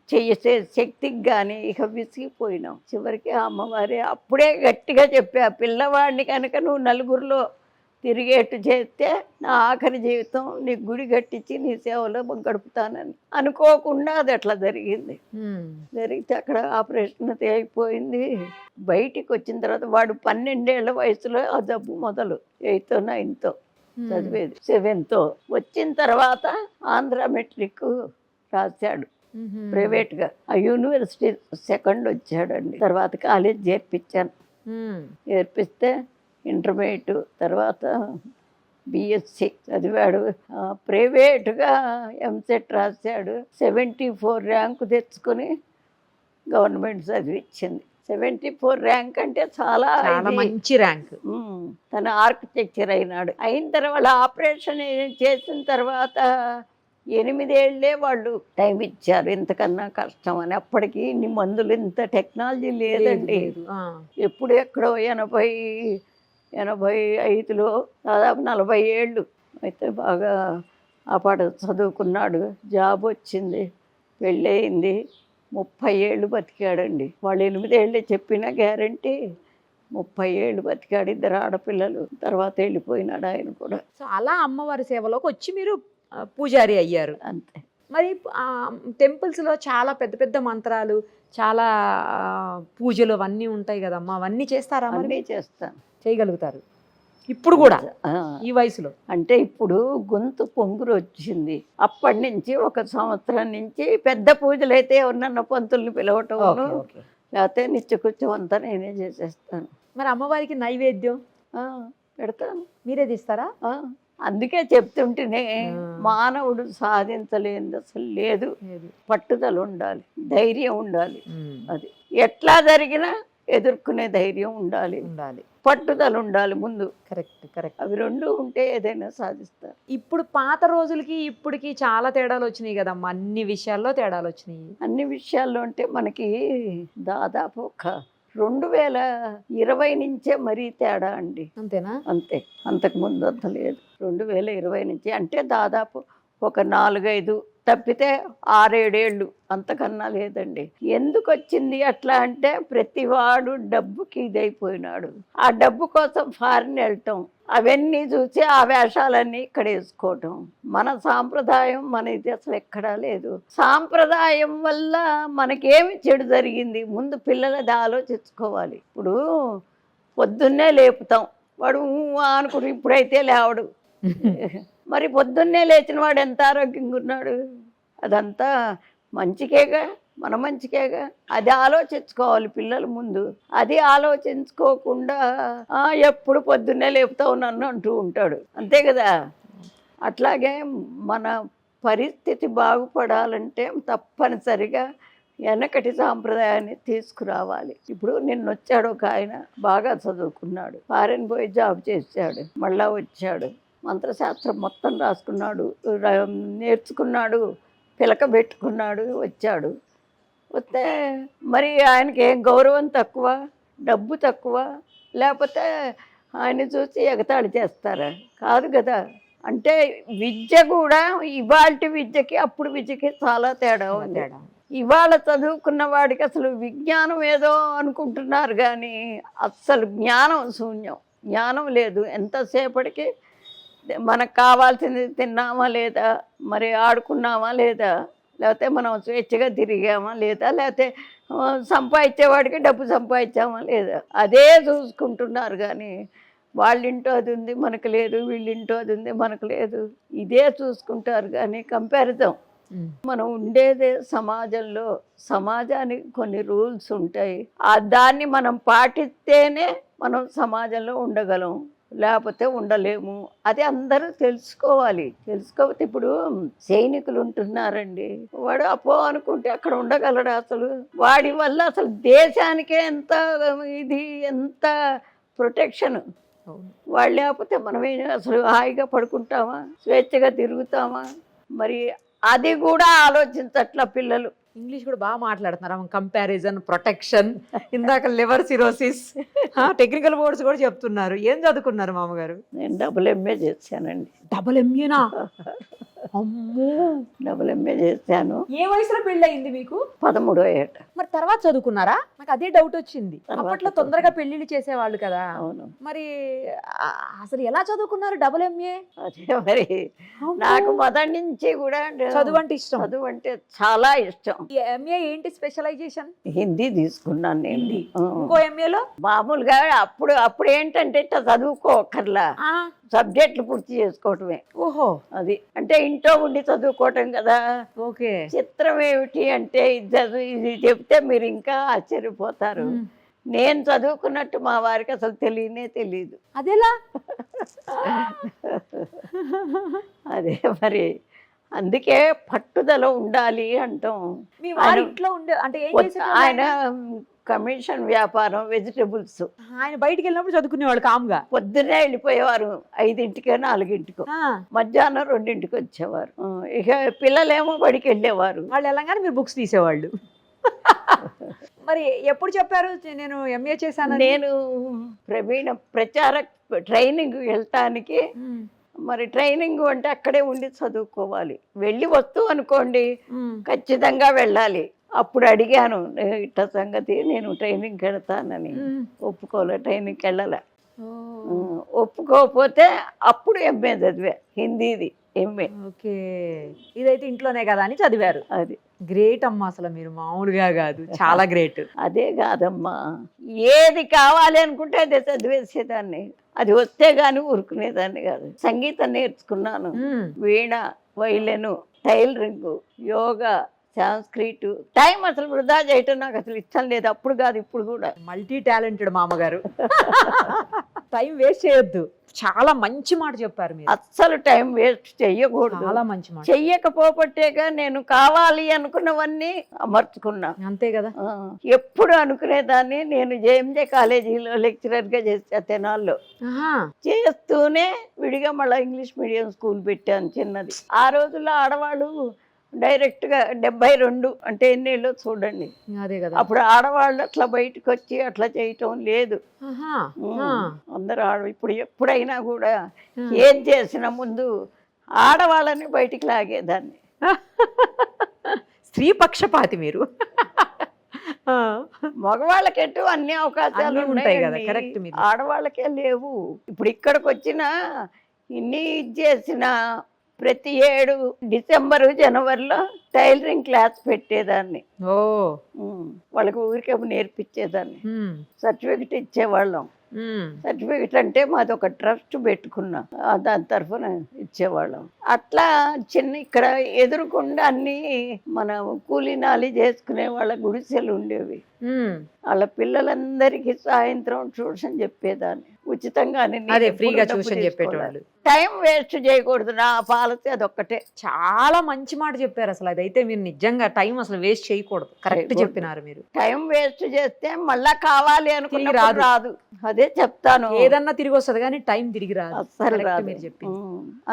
చేసే శక్తికి కానీ ఇక విసిగిపోయినాం. చివరికి అమ్మవారే అప్పుడే గట్టిగా చెప్పా, పిల్లవాడిని కనుక నువ్వు నలుగురిలో తిరిగేట్టు చేస్తే నా ఆఖరి జీవితం నీ గుడి కట్టించి నీ సేవలో గడుపుతానని. అనుకోకుండా అది అట్లా జరిగింది. జరిగితే అక్కడ ఆపరేషన్ అయిపోయింది. బయటికి వచ్చిన తర్వాత వాడు 12 ఏళ్ల వయసులో ఆ జబ్బు మొదలు 8th 9th చదివేది. 7th వచ్చిన తర్వాత ఆంధ్ర మెట్రిక్ రాశాడు ప్రైవేట్గా. ఆ యూనివర్సిటీ 2nd వచ్చాడండి. తర్వాత కాలేజ్ చేర్పించాను. చేర్పిస్తే ఇంటర్మీడియట్ తర్వాత బిఎస్సి చదివాడు. ప్రైవేటుగా ఎంసెట్ రాశాడు. 74 ర్యాంకు తెచ్చుకొని గవర్నమెంట్ చదివించింది. 74 ర్యాంక్ అంటే చాలా మంచి ర్యాంక్. తన ఆర్కిటెక్చర్ అయినాడు. అయిన తర్వాత ఆపరేషన్ చేసిన తర్వాత 8 ఏళ్ళే వాళ్ళు టైం ఇచ్చారు. ఇంతకన్నా కష్టం అని. అప్పటికి ఇన్ని మందులు, ఇంత టెక్నాలజీ లేదండి. ఎప్పుడు ఎక్కడో 85లో దాదాపు 40 ఏళ్ళు. అయితే బాగా ఆ పాట చదువుకున్నాడు, జాబ్ వచ్చింది, పెళ్ళయింది. 30 ఏళ్ళు బతికాడండి. వాళ్ళు 8 ఏళ్ళే చెప్పిన గ్యారంటీ 30 ఏళ్ళు బతికాడు. 2 ఆడపిల్లలు. తర్వాత వెళ్ళిపోయినాడు ఆయన కూడా. సో అలా అమ్మవారి సేవలోకి వచ్చి మీరు పూజారి అయ్యారు. అంతే. మరి టెంపుల్స్లో చాలా పెద్ద పెద్ద మంత్రాలు, చాలా పూజలు అవన్నీ ఉంటాయి కదమ్మా, అవన్నీ చేస్తారా? అన్నీ చేస్తాను. చేయగలుగుతారు ఇప్పుడు కూడా ఈ వయసులో? అంటే ఇప్పుడు గొంతు పొంగురు వచ్చింది. అప్పటి నుంచి 1 సంవత్సరం నుంచి పెద్ద పూజలు అయితే ఎవరినన్నా పంతుల్ని పిలవటం, లేకపోతే నిత్యకృత్యం అంతా నేనే చేసేస్తాను. మరి అమ్మవారికి నైవేద్యం పెడతాను. మీరే తీస్తారా? అందుకే చెప్తుంటేనే మానవుడు సాధించలేనిది అసలు లేదు. పట్టుదల ఉండాలి, ధైర్యం ఉండాలి. అది ఎట్లా జరిగినా ఎదుర్కొనే ధైర్యం ఉండాలి, పట్టుదల ఉండాలి ముందు. కరెక్ట్. అవి 2 ఉంటే ఏదైనా సాధిస్తారు. ఇప్పుడు పాత రోజులకి ఇప్పటికి చాలా తేడాలు వచ్చినాయి కదమ్మా. అన్ని విషయాల్లో తేడాలు వచ్చినాయి. అన్ని విషయాల్లో అంటే మనకి దాదాపు ఒక 2020 నుంచే మరీ తేడా అండి. అంతేనా? అంతే. అంతకుముందు అంత లేదు. 2020 నుంచి అంటే దాదాపు ఒక 4-5 తప్పితే 6-7 ఏళ్ళు, అంతకన్నా లేదండి. ఎందుకు వచ్చింది అట్లా అంటే ప్రతివాడు డబ్బుకి ఇదైపోయినాడు. ఆ డబ్బు కోసం ఫారిన్ వెళ్ళటం, అవన్నీ చూసి ఆ వేషాలన్నీ ఇక్కడ వేసుకోవటం. మన సాంప్రదాయం మన ఇది అసలు ఎక్కడా లేదు. సాంప్రదాయం వల్ల మనకేమి చెడు జరిగింది ముందు పిల్లలది ఆలోచించుకోవాలి. ఇప్పుడు పొద్దున్నే లేపుతాం, వాడు అనుకుంటు ఇప్పుడైతే లేవడు. మరి పొద్దున్నే లేచిన వాడు ఎంత ఆరోగ్యంగా ఉన్నాడు? అదంతా మంచికేగా, మన మంచికేగా. అది ఆలోచించుకోవాలి పిల్లలు ముందు. అది ఆలోచించుకోకుండా ఎప్పుడు పొద్దున్నే లేపుతావు నన్ను అంటూ ఉంటాడు. అంతే కదా. అట్లాగే మన పరిస్థితి బాగుపడాలంటే తప్పనిసరిగా వెనకటి సాంప్రదాయాన్ని తీసుకురావాలి. ఇప్పుడు నిన్నొచ్చాడు ఒక ఆయన, బాగా చదువుకున్నాడు, ఫారెన్ పోయి జాబ్ చేశాడు, మళ్ళా వచ్చాడు, మంత్రశాస్త్రం మొత్తం రాసుకున్నాడు, నేర్చుకున్నాడు, పిలక పెట్టుకున్నాడు, వచ్చాడు. వస్తే మరి ఆయనకి ఏం గౌరవం తక్కువ, డబ్బు తక్కువ, లేకపోతే ఆయన చూసి ఎగతాళి చేస్తారా? కాదు కదా. అంటే విద్య కూడా ఇవాళ విద్యకి అప్పుడు విద్యకి చాలా తేడా ఉంది. ఇవాళ చదువుకున్న వాడికి అసలు విజ్ఞానం ఏదో అనుకుంటున్నారు కానీ అస్సలు జ్ఞానం శూన్యం. జ్ఞానం లేదు. ఎంతసేపటికి మనకు కావాల్సింది తిన్నామా లేదా, మరి ఆడుకున్నామా లేదా, లేకపోతే మనం స్వేచ్ఛగా తిరిగామా లేదా, లేకపోతే సంపాదించేవాడికి డబ్బు సంపాదించామా లేదా అదే చూసుకుంటున్నారు. కానీ వాళ్ళింటో అది ఉంది మనకు లేదు, వీళ్ళింటో అది ఉంది మనకు లేదు, ఇదే చూసుకుంటారు. కానీ కంపారిజన్ మనం ఉండేదే సమాజంలో, సమాజానికి కొన్ని రూల్స్ ఉంటాయి. దాన్ని మనం పాటిస్తేనే మనం సమాజంలో ఉండగలం, లేకపోతే ఉండలేము. అది అందరూ తెలుసుకోవాలి. తెలుసుకోకపోతే ఇప్పుడు సైనికులు ఉంటున్నారండి, వాడు అపో అనుకుంటే అక్కడ ఉండగలడు? అసలు వాడి వల్ల అసలు దేశానికే ఎంత ఇది, ఎంత ప్రొటెక్షన్. వాళ్ళు లేకపోతే మనమే అసలు హాయిగా పడుకుంటామా, స్వేచ్ఛగా తిరుగుతామా? మరి అది కూడా ఆలోచించట్ల పిల్లలు. ఇంగ్లీష్ కూడా బాగా మాట్లాడుతున్నారు. కంపారిజన్, ప్రొటెక్షన్, ఇందాక లివర్ సిరోసిస్, టెక్నికల్ వర్డ్స్ కూడా చెప్తున్నారు. ఏం చదువుకున్నారు మామగారు? నేను డబుల్ ఎంఏ చేశానండి. డబుల్ ఎంఏనా? అమ్మో, డబుల్ ఎంఏ చేశాను. ఏ వయసులో పెళ్ళి అయింది మీకు? 13వ ఏట. మరి తర్వాత చదువుకున్నారా? నాకు అదే డౌట్ వచ్చింది. తర్వాత అప్పట్లో తొందరగా పెళ్లిళ్ళు చేసేవాళ్ళు కదా. అవును. మరి అసలు ఎలా చదువుకున్నారు డబుల్ ఎంఏ? అదే మరి నాకు మొదటి నుంచి కూడా చదువు అంటే ఇష్టం. చదువు అంటే చాలా ఇష్టం. ఎంఏ ఏంటి స్పెషలైజేషన్? హిందీ తీసుకున్నాను నేను. హిందీ. ఇంకో ఎంఏలో మామూలుగా అప్పుడు ఏంటంటే ఇట్లా చదువుకోకర్లా, సబ్జెక్టులు పూర్తి చేసుకోవటమే. ఓహో, అది అంటే ఇంట్లో ఉండి చదువుకోవటం కదా. ఓకే. చిత్రం ఏమిటి అంటే ఇది చెప్తే మీరు ఇంకా ఆశ్చర్యపోతారు. నేను చదువుకున్నట్టు మా వారికి అసలు తెలియనే తెలియదు. అదేలా? అదే మరి అందుకే పట్టుదల ఉండాలి అంటాం. మీ వారి ఇంట్లో ఉండే అంటే ఏం చేసేవాళ్ళు ఆయన కమిషన్ వ్యాపారం, వెజిటబుల్స్. ఆయన బయటికి వెళ్ళినప్పుడు చదువుకునేవాళ్ళు కామ్గా. పొద్దున్నే వెళ్ళిపోయేవారు 5ంటికో 4ంటికో, మధ్యాహ్నం 2ంటికి వచ్చేవారు. ఇక పిల్లలేమో బడికి వెళ్ళేవారు. వాళ్ళు వెళ్ళగానే మీరు బుక్స్ తీసేవాళ్ళు. మరి ఎప్పుడు చెప్పారు నేను ఎంఏ చేశాను? నేను ప్రచార ట్రైనింగ్ వెళ్ళటానికి, మరి ట్రైనింగ్ అంటే అక్కడే ఉండి చదువుకోవాలి. వెళ్ళి వస్తూ అనుకోండి ఖచ్చితంగా వెళ్ళాలి. అప్పుడు అడిగాను ఇట్ట సంగతి, నేను ట్రైనింగ్కి వెళ్తానని. ఒప్పుకోలే, ట్రైనింగ్కి వెళ్ళాల. ఒప్పుకోకపోతే అప్పుడు ఎంఏ చదివా, హిందీది ఎంఏ. ఓకే, ఇదైతే ఇంట్లోనే కదా అని చదివారు. అది గ్రేట్ అమ్మా, అసలు మీరు మామూలుగా కాదు, చాలా గ్రేట్. అదే కాదమ్మా, ఏది కావాలి అనుకుంటే అదే చదివేసేదాన్ని. అది వస్తే గాని ఊరుకునేదాన్ని కాదు. సంగీతం నేర్చుకున్నాను, వీణ, వైలెను, టైలరింగ్, యోగా, సంస్కృత్. టైం అసలు వృధా చేయటం నాకు అసలు ఇష్టం లేదు. అప్పుడు కాదు, ఇప్పుడు కూడా. మల్టీ టాలెంటెడ్ మామగారు. టైం వేస్ట్ చేయొద్దు. చాలా మంచి మాట చెప్పారు మీరు. అస్సలు టైం వేస్ట్ చెయ్యకూడదు. చాలా మంచి మాట. చెయ్యకపోబట్టేగా నేను కావాలి అనుకున్నవన్నీ అమర్చుకున్నా. అంతే కదా. ఎప్పుడు అనుకునేదాన్ని. నేను జేఎంజే కాలేజీలో లెక్చరర్ గా చేసా తెనాల్లో. చేస్తూనే విడిగా మళ్ళీ ఇంగ్లీష్ మీడియం స్కూల్ పెట్టాను, చిన్నది. ఆ రోజుల్లో ఆడవాళ్ళు డైరెక్ట్ గా 72 అంటే ఎన్నేళ్ళో చూడండి. అదే కదా. అప్పుడు ఆడవాళ్ళు అట్లా బయటకు వచ్చి అట్లా చేయటం లేదు. అందరూ ఇప్పుడు ఎప్పుడైనా కూడా ఏం చేసినా ముందు ఆడవాళ్ళని బయటికి లాగేదాన్ని. స్త్రీ పక్షపాతి మీరు. మగవాళ్ళకెట్టు అన్ని అవకాశాలు ఉంటాయి కదా, కరెక్ట్. ఆడవాళ్ళకే లేవు. ఇప్పుడు ఇక్కడికి వచ్చిన ఇన్ని చేసిన ప్రతి ఏడు డిసెంబరు, జనవరిలో టైలరింగ్ క్లాస్ పెట్టేదాన్ని. వాళ్ళకి ఊరికే నేర్పించేదాన్ని. సర్టిఫికెట్ ఇచ్చేవాళ్ళం. సర్టిఫికెట్ అంటే మాది ఒక ట్రస్ట్ పెట్టుకున్నా, దాని తరఫున ఇచ్చేవాళ్ళం. అట్లా చిన్న ఇక్కడ ఎదురుకుండా అన్ని మన కూలీనాలి చేసుకునే వాళ్ళ గుడిసెలు ఉండేవి. వాళ్ళ పిల్లలందరికీ సాయంత్రం ట్యూషన్ చెప్పేదాన్ని ఉచితంగానే. ఫ్రీగా ట్యూషన్ చెప్పేటోళ్ళు. టైం వేస్ట్ చేయకూడదు, నా పాలసీ అదొక్కటే. చాలా మంచి మాట చెప్పారు. అసలు అదైతే మీరు నిజంగా టైం అసలు వేస్ట్ చేయకూడదు. కరెక్ట్ చెప్పినారు మీరు. టైం వేస్ట్ చేస్తే మళ్ళా కావాలి అనుకుని రాదు. అదే చెప్తాను, ఏదన్నా తిరిగి వస్తుంది కానీ టైం తిరిగి రాదు. అసలు రాదు.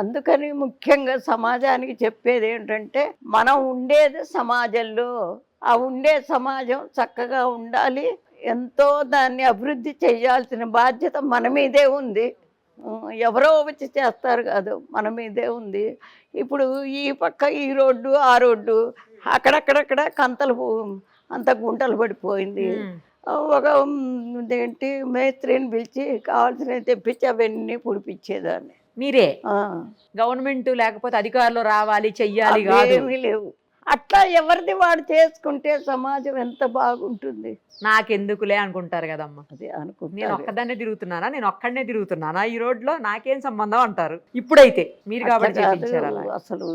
అందుకని ముఖ్యంగా సమాజానికి చెప్పేది ఏంటంటే, మనం ఉండేది సమాజంలో, ఆ ఉండే సమాజం చక్కగా ఉండాలి. ఎంతో దాన్ని అభివృద్ధి చేయాల్సిన బాధ్యత మన మీదే ఉంది. ఎవరో వచ్చి చేస్తారు కాదు, మన మీదే ఉంది. ఇప్పుడు ఈ పక్క ఈ రోడ్డు, ఆ రోడ్డు, అక్కడక్కడక్కడ కంతలు అంత గుంటలు పడిపోయింది. ఒక ఏంటి మేస్త్రిని పిలిచి కావాల్సినవి తెప్పించి అవన్నీ పుడిపించేదాన్ని. మీరే? గవర్నమెంట్ లేకపోతే అధికారులు రావాలి చెయ్యాలి కాదు, ఏమీ లేవు. అట్లా ఎవరిది వాడు చేసుకుంటే సమాజం ఎంత బాగుంటుంది. నాకెందుకులే అనుకుంటారు కదమ్మా. అదే నేను అనుకుంటా. ఒక్కదాన్నే తిరుగుతున్నానా, నేను ఒక్కడనే తిరుగుతున్నానా ఈ రోడ్లో, నాకేం సంబంధం అంటారు. ఇప్పుడైతే మీరు కాబట్టి చేయించారు అలా. అసలు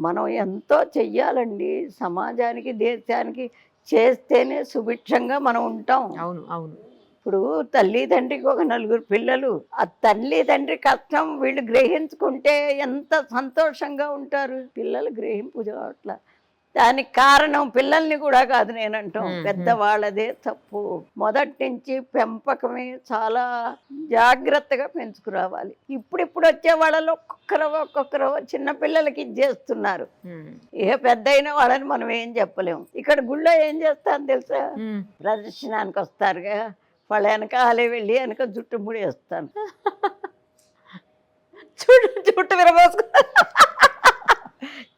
మనం ఎంతో చెయ్యాలండి సమాజానికి, దేశానికి. చేస్తేనే సుభిక్షంగా మనం ఉంటాం. అవును అవును. ఇప్పుడు తల్లిదండ్రికి ఒక 4 పిల్లలు, ఆ తల్లిదండ్రి కష్టం వీళ్ళు గ్రహించుకుంటే ఎంత సంతోషంగా ఉంటారు. పిల్లలు గ్రహింపు అట్లా. దానికి కారణం పిల్లల్ని కూడా కాదు నేనంటాం, పెద్దవాళ్ళదే తప్పు. మొదటి నుంచి పెంపకమే చాలా జాగ్రత్తగా పెంచుకురావాలి. ఇప్పుడు వచ్చే వాళ్ళలో ఒక్కొక్కరు చిన్న పిల్లలకి ఇచ్చేస్తున్నారు. ఏ పెద్ద అయిన వాళ్ళని మనం ఏం చెప్పలేము. ఇక్కడ గుళ్ళో ఏం చేస్తాను తెలుసా, ప్రదర్శనానికి వస్తారుగా, వాళ్ళ వెనకాలే వెళ్ళి వెనక జుట్టు ముడేస్తాను. చుట్టు విరబోసుకు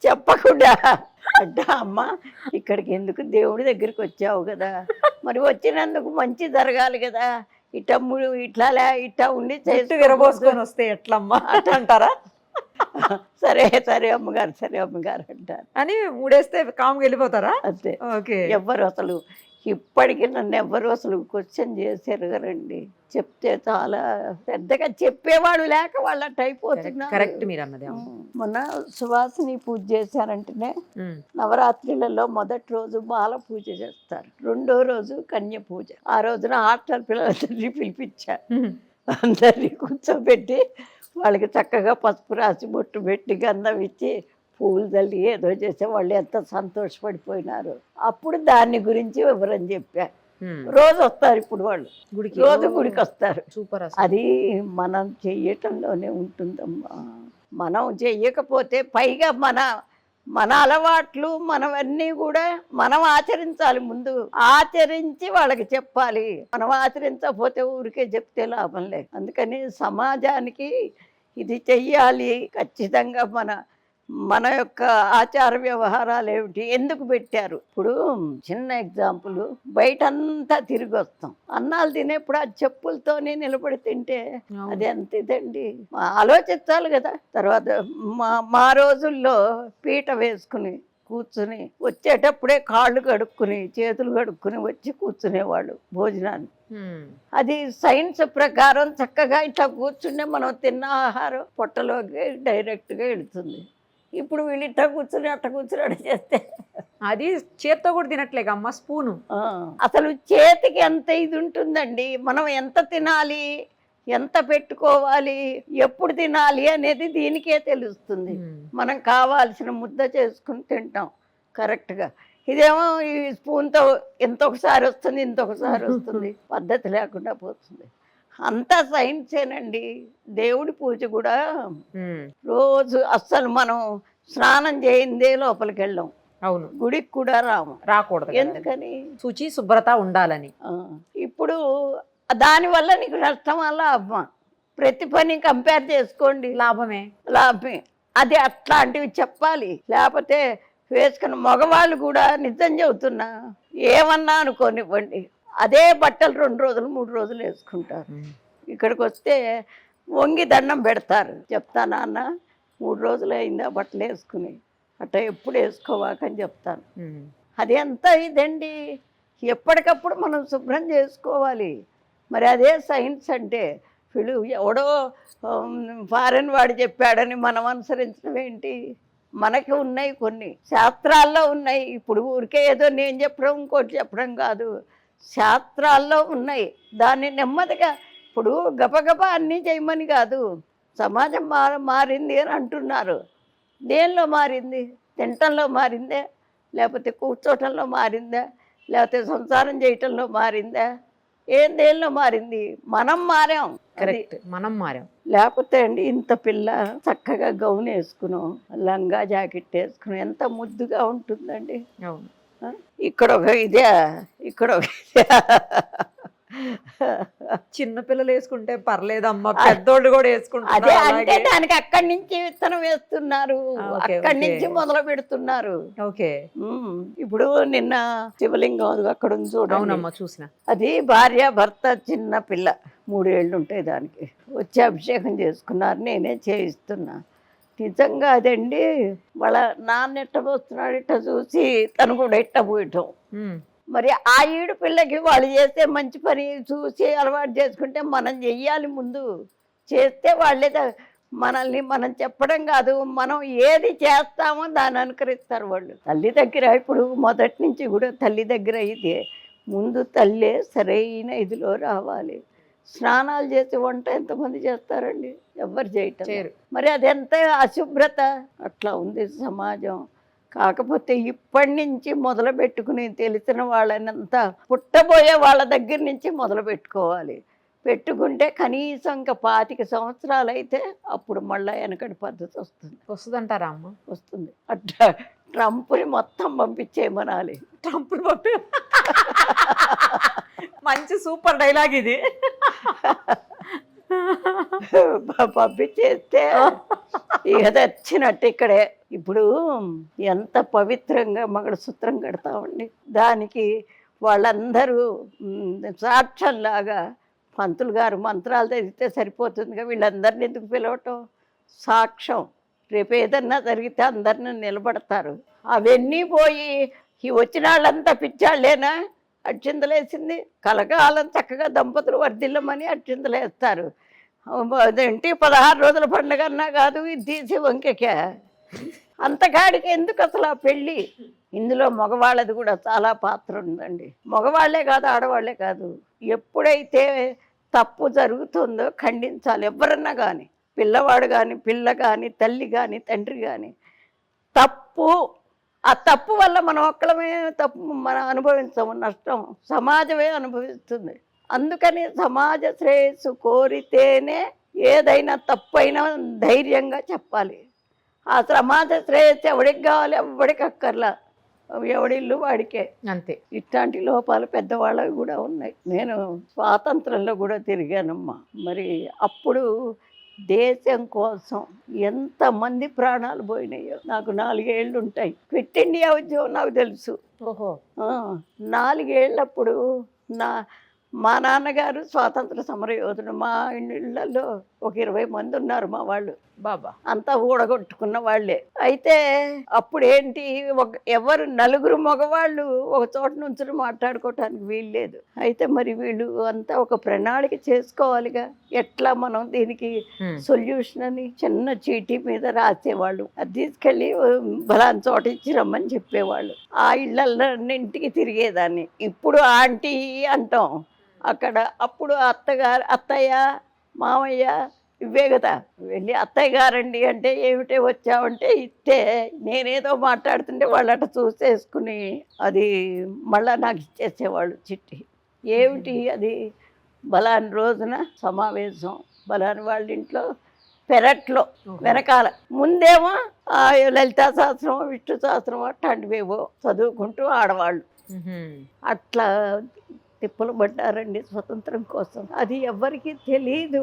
చెప్పకుండా అంటే అమ్మ ఇక్కడికి ఎందుకు, దేవుడి దగ్గరికి వచ్చావు కదా, మరి వచ్చినందుకు మంచి జరగాలి కదా, ఇట్లా ఉండి చుట్టు విరబోసుకొని వస్తే ఎట్లమ్మా అంటారా? సరే సరే అమ్మగారు అంటారు అని మూడేస్తే కామ్గా వెళ్ళిపోతారా? అంతే. ఓకే. ఎవ్వరు అసలు ఇప్పటికీ నన్ను ఎవ్వరు అసలు క్వశ్చన్ చేశారు కదండి. చెప్తే చాలా పెద్దగా చెప్పేవాడు లేక వాళ్ళ టైప్ అవుతున్నారు. కరెక్ట్ మీరు అన్నది. మొన్న సువాసిని పూజ చేశారంటేనే నవరాత్రులలో మొదటి రోజు బాల పూజ చేస్తారు, రెండో రోజు కన్య పూజ. ఆ రోజున హాస్టల్ పిల్లలందరినీ పిలిపించారు. అందరినీ కూర్చోబెట్టి వాళ్ళకి చక్కగా పసుపు రాసి బొట్టు పెట్టి గంధం ఇచ్చి పూలు తల్లి ఏదో చేస్తే వాళ్ళు ఎంత సంతోషపడిపోయినారు. అప్పుడు దాన్ని గురించి వివరం చెప్పారు. రోజు వస్తారు ఇప్పుడు వాళ్ళు, రోజు గుడికి వస్తారు. సూపర్. అది మనం చెయ్యటంలోనే ఉంటుందమ్మా. మనం చెయ్యకపోతే పైగా మన అలవాట్లు మనవన్నీ కూడా మనం ఆచరించాలి. ముందు ఆచరించి వాళ్ళకి చెప్పాలి. మనం ఆచరించకపోతే ఊరికే చెప్తే లాభం లేదు. అందుకని సమాజానికి ఇది చెయ్యాలి ఖచ్చితంగా. మన యొక్క ఆచార వ్యవహారాలు ఏమిటి, ఎందుకు పెట్టారు. ఇప్పుడు చిన్న ఎగ్జాంపుల్, బయటంతా తిరిగి వస్తాం, అన్నాలు తినేప్పుడు ఆ చెప్పులతోనే నిలబడి తింటే అది ఎంత ఇదండి. ఆలోచించాలి కదా. తర్వాత మా రోజుల్లో పీట వేసుకుని కూర్చుని వచ్చేటప్పుడే కాళ్ళు కడుక్కుని చేతులు కడుక్కుని వచ్చి కూర్చునేవాళ్ళు భోజనాన్ని. అది సైన్స్ ప్రకారం చక్కగా ఇట్లా కూర్చుంటే మనం తిన్న ఆహారం పొట్టలోకి డైరెక్ట్గా వెళుతుంది. ఇప్పుడు వీళ్ళు ఇట్లా కూర్చుని అట్ట కూర్చుని అట్ట చేస్తే అది చేత్తో కూడా తినట్లేక అమ్మ, స్పూను. అసలు చేతికి ఎంత ఇది ఉంటుందండి. మనం ఎంత తినాలి, ఎంత పెట్టుకోవాలి, ఎప్పుడు తినాలి అనేది దీనికే తెలుస్తుంది. మనం కావాల్సిన ముద్ద చేసుకుని తింటాం కరెక్ట్గా. ఇదేమో ఈ స్పూన్తో ఇంతొకసారి వస్తుంది, ఇంతొకసారి వస్తుంది, పద్ధతి లేకుండా పోతుంది. అంతా సైన్సేనండి. దేవుడి పూజ కూడా రోజు అస్సలు మనం స్నానం చేయిందే లోపలికి వెళ్ళాం. అవును. గుడికి కూడా రాకూడదు. ఎందుకని? శుచి శుభ్రత ఉండాలని. ఇప్పుడు దానివల్ల నీకు నష్టం వల్ల అమ్మ, ప్రతి పని కంపేర్ చేసుకోండి, లాభమే. అది అట్లాంటివి చెప్పాలి. లేకపోతే వేసుకున్న మగవాళ్ళు కూడా నిజం చెబుతున్నా, ఏమన్నా అనుకోనివ్వండి, అదే బట్టలు 2 రోజులు 3 రోజులు వేసుకుంటారు. ఇక్కడికి వస్తే వంగి దండం పెడతారు. చెప్తా నాన్న 3 రోజులు అయిందా బట్టలు వేసుకుని, అట్ట ఎప్పుడు వేసుకోవాకని చెప్తాను. అది ఎంత ఇదండి. ఎప్పటికప్పుడు మనం శుభ్రం చేసుకోవాలి. మరి అదే సైన్స్ అంటే. వీళ్ళు ఎవడో ఫారెన్ వాడు చెప్పాడని మనం అనుసరించడం ఏంటి? మనకి ఉన్నాయి కొన్ని శాస్త్రాల్లో ఉన్నాయి. ఇప్పుడు ఊరికే ఏదో నేను చెప్పడం ఇంకోటి చెప్పడం కాదు, శాస్త్రాల్లో ఉన్నాయి. దాన్ని నెమ్మదిగా, ఇప్పుడు గబగబా అన్నీ చేయమని కాదు. సమాజం మారింది అని అంటున్నారు. దేనిలో మారింది? తినటంలో మారిందా, లేకపోతే కూర్చోటంలో మారిందా, లేకపోతే సంసారం చేయటంలో మారిందా? దేనిలో మారింది? మనం మారాం. కరెక్ట్, మనం మారాం. లేకపోతే అండి ఇంత పిల్ల చక్కగా గౌన్ వేసుకున్నాం, లంగా జాకెట్ వేసుకున్నాం, ఎంత ముద్దుగా ఉంటుందండి. అవును. ఇక్కడ ఒక ఇదే, ఇక్కడ ఒక చిన్న పిల్లలు వేసుకుంటే పర్లేదమ్మా, పెద్దోళ్ళు కూడా వేసుకుంటారు. అదే అంటే దానికి అక్కడి నుంచి విత్తనం వేస్తున్నారు, అక్కడి నుంచి మొదలు పెడుతున్నారు. ఓకే. ఇప్పుడు నిన్న శివలింగం అక్కడ ఉంది చూడండి. అవునమ్మా, చూసిన. అది భార్య భర్త, చిన్న పిల్ల 3 ఏళ్ళు ఉంటాయి దానికి. వచ్చి అభిషేకం చేసుకున్నారు, నేనే చేయిస్తున్నా. నిజంగా అదండి. వాళ్ళ నాన్న ఎట్ట పోస్తున్నాడు ఇట్ట చూసి తను కూడా ఇట్ట పోయటం. మరి ఆ ఈడు పిల్లకి వాళ్ళు చేస్తే మంచి పని చూసి అలవాటు చేసుకుంటే మనం చెయ్యాలి ముందు. చేస్తే వాళ్ళే మనల్ని మనం చెప్పడం కాదు, మనం ఏది చేస్తామో దాన్ని అనుకరిస్తారు వాళ్ళు. తల్లి దగ్గర ఇప్పుడు మొదటి నుంచి కూడా తల్లి దగ్గర అయితే ముందు తల్లే సరైన ఇదిలో రావాలి. స్నానాలు చేసి వంట ఎంతమంది చేస్తారండి? ఎవరు చేయటం. మరి అదెంత అశుభ్రత. అట్లా ఉంది సమాజం. కాకపోతే ఇప్పటి నుంచి మొదలు పెట్టుకుని తెలిసిన వాళ్ళనంతా పుట్టబోయే వాళ్ళ దగ్గర నుంచి మొదలు పెట్టుకోవాలి. పెట్టుకుంటే కనీసం ఇంకా 25 సంవత్సరాలు అయితే అప్పుడు మళ్ళీ వెనకటి పద్ధతి వస్తుందంటారా అమ్మ? వస్తుంది. అట్లా ట్రంప్ని మొత్తం పంపించేయమనాలి. ట్రంప్ని మంచి సూపర్ డైలాగ్ ఇది. పంపించేస్తే ఇక వచ్చినట్టు ఇక్కడే. ఇప్పుడు ఎంత పవిత్రంగా మంగళసూత్రం కడతామండి. దానికి వాళ్ళందరూ సాక్ష్యంలాగా పంతులు గారు మంత్రాలు చదివితే సరిపోతుందిగా, వీళ్ళందరినీ ఎందుకు పిలవటం? సాక్ష్యం. రేపు ఏదన్నా జరిగితే అందరిని నిలబడతారు. అవన్నీ పోయి ఈ వచ్చిన వాళ్ళంతా పిచ్చాళ్ళేనా అక్షింతలేసింది? కలకాలం చక్కగా దంపతులు వర్ధిల్లమని అక్షింతలేస్తారు. అదేంటి 16 రోజుల పండుగ అన్నా కాదు, ఇది తీసి వంకెకే. అంతకాడికి ఎందుకు అసలు ఆ పెళ్ళి? ఇందులో మగవాళ్ళది కూడా చాలా పాత్ర ఉందండి. మగవాళ్లే కాదు, ఆడవాళ్లే కాదు. ఎప్పుడైతే తప్పు జరుగుతుందో ఖండించాలి. ఎవరన్నా కానీ, పిల్లవాడు కానీ, పిల్ల కానీ, తల్లి కానీ, తండ్రి కానీ. తప్పు, ఆ తప్పు వల్ల మనం ఒక్కలమే తప్పు మనం అనుభవించము, నష్టం సమాజమే అనుభవిస్తుంది. అందుకని సమాజ శ్రేయస్సు కోరితేనే ఏదైనా తప్పైనా ధైర్యంగా చెప్పాలి. ఆ సమాజ శ్రేయస్సు ఎవడికి కావాలి? ఎవడికి అక్కర్లా, ఎవడిల్లు వాడికే. అంతే. ఇట్లాంటి లోపాలు పెద్దవాళ్ళవి కూడా ఉన్నాయి. నేను స్వాతంత్రంలో కూడా తిరిగానమ్మా. మరి అప్పుడు దేశం కోసం ఎంతమంది ప్రాణాలు పోయినాయో. నాకు 4 ఏళ్ళు ఉంటాయి. క్విట్ ఇండియా ఉద్యోగం నాకు తెలుసు. ఓహో. 4 ఏళ్ళప్పుడు మా నాన్నగారు స్వాతంత్ర సమరయోధుడు. మా ఇళ్ళల్లో ఒక 20 మంది ఉన్నారు మా వాళ్ళు. బాబా అంతా ఊడగొట్టుకున్న వాళ్ళే. అయితే అప్పుడు ఏంటి, ఎవరు 4 మగవాళ్ళు ఒక చోట నుంచి మాట్లాడుకోవటానికి వీలు లేదు. అయితే మరి వీళ్ళు అంతా ఒక ప్రణాళిక చేసుకోవాలిగా, ఎట్లా మనం దీనికి సొల్యూషన్ అని చిన్న చీటీ మీద రాసేవాళ్ళు. అది తీసుకెళ్ళి బలాన్ చోట ఇచ్చి రమ్మని చెప్పేవాళ్ళు. ఆ ఇళ్ళన్నింటికి తిరిగేదాన్ని. ఇప్పుడు ఆంటీ అంటాం అక్కడ. అప్పుడు అత్తయ్య మామయ్య ఇవే కదా. వెళ్ళి అత్తయ్య గారండి అంటే ఏమిటే వచ్చావంటే ఇస్తే నేనేదో మాట్లాడుతుంటే వాళ్ళు అట్లా చూసేసుకుని అది మళ్ళా నాకు ఇచ్చేసేవాళ్ళు చిట్టి. ఏమిటి అది? బలాని రోజున సమావేశం, బలాని వాళ్ళ ఇంట్లో పెరట్లో వెనకాల. ముందేమో లలితా శాస్త్రం, విష్ణు శాస్త్రం అట్లాంటివేవో చదువుకుంటూ ఆడవాళ్ళు అట్లా తిప్పలు పడ్డారండి స్వతంత్రం కోసం. అది ఎవరికి తెలీదు.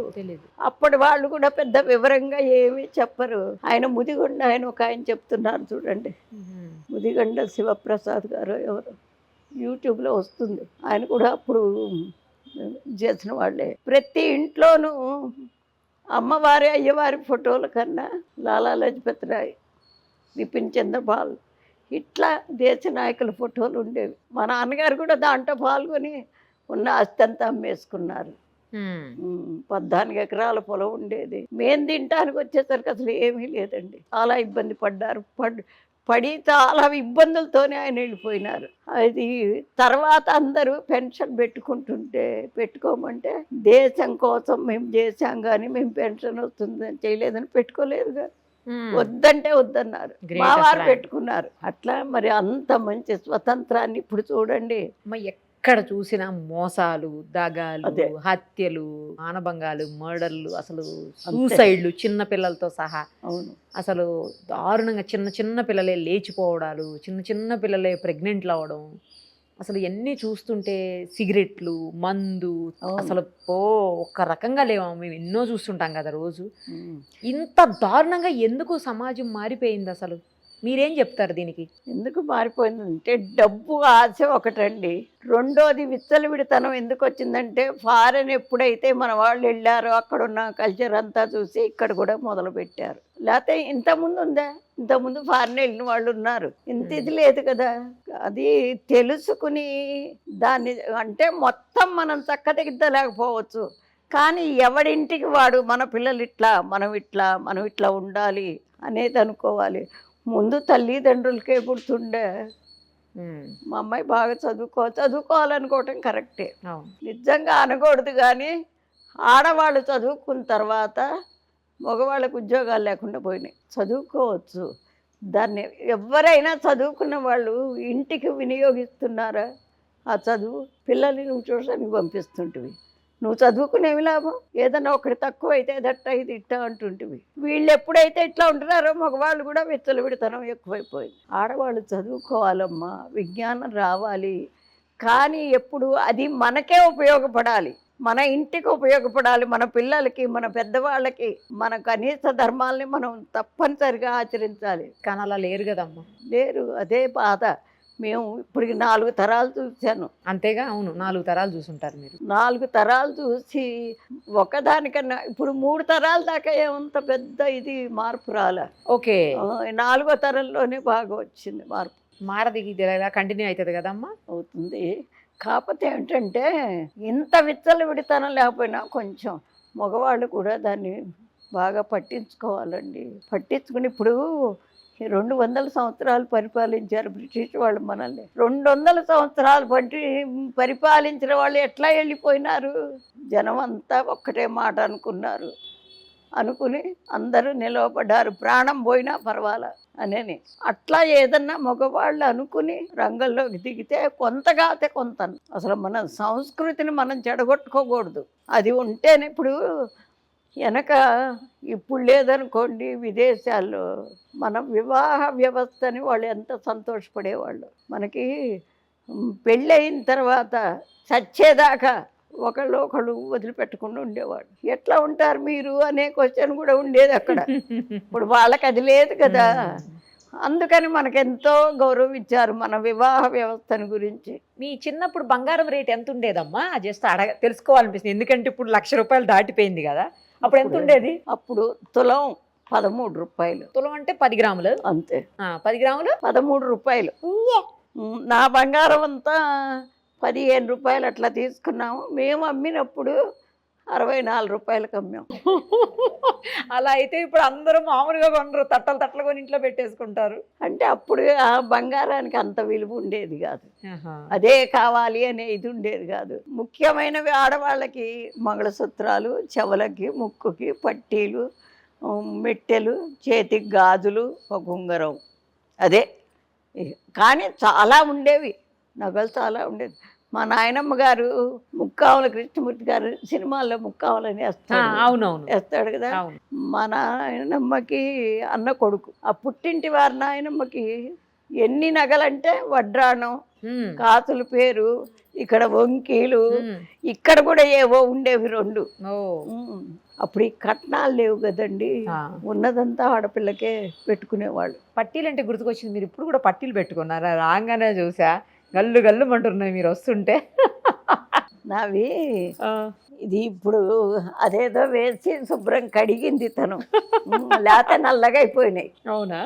అప్పటి వాళ్ళు కూడా పెద్ద వివరంగా ఏమీ చెప్పరు. ఆయన ముదిగొండ ఆయన ఒక ఆయన చెప్తున్నారు చూడండి, ముదిగొండ శివప్రసాద్ గారు ఎవరు, యూట్యూబ్లో వస్తుంది. ఆయన కూడా అప్పుడు చేసిన వాళ్ళే. ప్రతి ఇంట్లోనూ అమ్మవారి అయ్యవారి ఫోటోల కన్నా లాలా లజపతి రాయ్, బిపిన్ చంద్రపాల్ ఇట్లా దేశ నాయకుల ఫోటోలు ఉండేవి. మా నాన్నగారు కూడా దాంట్లో పాల్గొని ఉన్న ఆస్తి అంతా అమ్మేసుకున్నారు. 14 ఎకరాల పొలం ఉండేది. మేము తినటానికి వచ్చేసరికి అసలు ఏమీ లేదండి. చాలా ఇబ్బంది పడ్డారు. పడి చాలా ఇబ్బందులతోనే ఆయన వెళ్ళిపోయినారు. అది తర్వాత అందరూ పెన్షన్ పెట్టుకోమంటే దేశం కోసం మేము చేశాం కానీ మేము పెన్షన్ వస్తుందని చేయలేదని పెట్టుకోలేదుగా. వద్దంటే వద్దన్నారు. మా వారు పెట్టుకున్నారు. అట్లా మరి అంత మంచి స్వతంత్రాన్ని ఇప్పుడు చూడండి. ఎక్కడ చూసినా మోసాలు, దగాలు, హత్యలు, మానభంగాలు, మర్డర్లు, అసలు సూసైడ్లు చిన్న పిల్లలతో సహా. అవును, అసలు దారుణంగా చిన్న చిన్న పిల్లలే లేచిపోవడాలు, చిన్న చిన్న పిల్లలే ప్రెగ్నెంట్లు అవ్వడం. అసలు ఎన్ని చూస్తుంటే సిగరెట్లు, మందు, అసలు ఒక్క రకంగా లేవా? మేము ఎన్నో చూస్తుంటాం కదా రోజు. ఇంత దారుణంగా ఎందుకు సమాజం మారిపోయింది అసలు? మీరేం చెప్తారు దీనికి? ఎందుకు మారిపోయిందంటే డబ్బు ఆశ ఒకటండి. రెండోది విచ్చలవిడితనం ఎందుకు వచ్చిందంటే ఫారెన్ ఎప్పుడైతే మన వాళ్ళు వెళ్ళారో అక్కడున్న కల్చర్ అంతా చూసి ఇక్కడ కూడా మొదలు పెట్టారు. లేకపోతే ఇంతకుముందు ఉందా? ఇంతకుముందు ఫారెన్ వెళ్ళిన వాళ్ళు ఉన్నారు. ఇంత ఇది లేదు కదా. అది తెలుసుకుని దాన్ని అంటే మొత్తం మనం చక్కదిద్దలేకపోవచ్చు, కానీ ఎవడింటికి వాడు మన పిల్లలు ఇట్లా మనం ఇట్లా ఉండాలి అనేది అనుకోవాలి. ముందు తల్లిదండ్రులకే గుర్తుండే మా అమ్మాయి బాగా చదువుకోవాలనుకోవటం కరెక్టే, నిజంగా అనకూడదు. కానీ ఆడవాళ్ళు చదువుకున్న తర్వాత మగవాళ్ళకు ఉద్యోగాలు లేకుండా పోయినాయి. చదువుకోవచ్చు, దాన్ని ఎవరైనా చదువుకున్న వాళ్ళు ఇంటికి వినియోగిస్తున్నారా? ఆ చదువు పిల్లల్ని నువ్వు ట్యూషన్కి పంపిస్తుంటివి, నువ్వు చదువుకునేవి లాభం. ఏదన్నా ఒకటి తక్కువ అయితే దట్ట ఇది ఇట్ట అంటుంటివి. వీళ్ళు ఎప్పుడైతే ఇట్లా ఉంటున్నారో మగవాళ్ళు కూడా విచ్చలవిడితనం ఎక్కువైపోయింది. ఆడవాళ్ళు చదువుకోవాలమ్మా, విజ్ఞానం రావాలి, కానీ ఎప్పుడు అది మనకే ఉపయోగపడాలి, మన ఇంటికి ఉపయోగపడాలి, మన పిల్లలకి, మన పెద్దవాళ్ళకి, మన కనీస ధర్మాలని మనం తప్పనిసరిగా ఆచరించాలి. కానీ అలా లేరు కదమ్మా. లేరు, అదే బాధ. మేము ఇప్పటికి 4 తరాలు చూశాను. అంతేగా? అవును, 4 తరాలు చూసుంటారు మీరు. 4 తరాలు చూసి ఒకదానికన్నా ఇప్పుడు 3 తరాల దాకా ఏమంత పెద్ద ఇది మార్పు రాలే. ఓకే, 4వ తరంలోనే బాగా వచ్చింది మార్పు. మారది, ఇది ఇలా కంటిన్యూ అవుతుంది కదమ్మా. అవుతుంది. కాకపోతే ఏంటంటే ఇంత విచ్చలవిడితనం లేకపోయినా కొంచెం మగవాళ్ళు కూడా దాన్ని బాగా పట్టించుకోవాలండి. పట్టించుకుని ఇప్పుడు 200 సంవత్సరాలు పరిపాలించారు బ్రిటిష్ వాళ్ళు మనల్ని. 200 సంవత్సరాలు పరిపాలించిన వాళ్ళు ఎట్లా వెళ్ళిపోయినారు? జనం అంతా ఒక్కటే మాట అనుకుని అందరూ నిలవబడ్డారు. ప్రాణం పోయినా పర్వాలా అనేని. అట్లా ఏదన్నా మగవాళ్ళు అనుకుని రంగంలోకి దిగితే కొంతగాతే కొంత. అసలు మన సంస్కృతిని మనం చెడగొట్టుకోకూడదు. అది ఉంటేనే ఇప్పుడు వెనక ఇప్పుడు లేదనుకోండి, విదేశాల్లో మన వివాహ వ్యవస్థని వాళ్ళు ఎంత సంతోషపడేవాళ్ళు. మనకి పెళ్ళయిన తర్వాత చచ్చేదాకా ఒకళ్ళు వదిలిపెట్టకుండా ఉండేవాడు. ఎట్లా ఉంటారు మీరు అనే క్వశ్చన్ కూడా ఉండేది అక్కడ. ఇప్పుడు వాళ్ళకి అది లేదు కదా. అందుకని మనకెంతో గౌరవం ఇచ్చారు మన వివాహ వ్యవస్థను గురించి. మీ చిన్నప్పుడు బంగారం రేట్ ఎంత ఉండేదమ్మా? జస్ట్ తెలుసుకోవాలనిపిస్తుంది, ఎందుకంటే ఇప్పుడు ₹1,00,000 దాటిపోయింది కదా. అప్పుడు ఎంత ఉండేది? అప్పుడు తులం 13 రూపాయలు. తులం అంటే 10 గ్రాములు అంతే. 10 గ్రాములు 13 రూపాయలు. నా బంగారం అంతా 15 రూపాయలు అట్లా తీసుకున్నాము. మేము అమ్మినప్పుడు 64 రూపాయలకు అమ్మాం. అలా అయితే ఇప్పుడు అందరూ మామూలుగా కొనరు, తట్టలు కొని ఇంట్లో పెట్టేసుకుంటారు. అంటే అప్పుడు ఆ బంగారానికి అంత విలువ ఉండేది కాదు, అదే కావాలి అనే ఇది ఉండేది కాదు. ముఖ్యమైనవి ఆడవాళ్ళకి మంగళసూత్రాలు, చెవులకి ముక్కుకి పట్టీలు, మెట్టెలు, చేతికి గాజులు, ఒక ఉంగరం, అదే. కానీ చాలా ఉండేవి, నగలు చాలా ఉండేది. మా నాయనమ్మ గారు ముక్కావుల కృష్ణమూర్తి గారు సినిమాల్లో ముక్కావులని వేస్తాడు కదా. మా నాయనమ్మకి అన్న కొడుకు. ఆ పుట్టింటి వారి నాయనమ్మకి ఎన్ని నగలంటే వడ్రాణం, కాసుల పేరు, ఇక్కడ వంకీలు, ఇక్కడ కూడా ఏవో ఉండేవి 2. అప్పుడు ఈ కట్నాలు లేవు కదండి, ఉన్నదంతా ఆడపిల్లకే పెట్టుకునేవాళ్ళు. పట్టీలు అంటే గుర్తుకొచ్చింది, మీరు ఇప్పుడు కూడా పట్టీలు పెట్టుకున్నారా? రాగానే చూసా గల్లు మంటున్నాయి మీరు వస్తుంటే. నావి ఇది ఇప్పుడు అదేదో వేసి శుభ్రం కడిగింది తను, లేకపోతే నల్లగా అయిపోయినాయి. అవునా?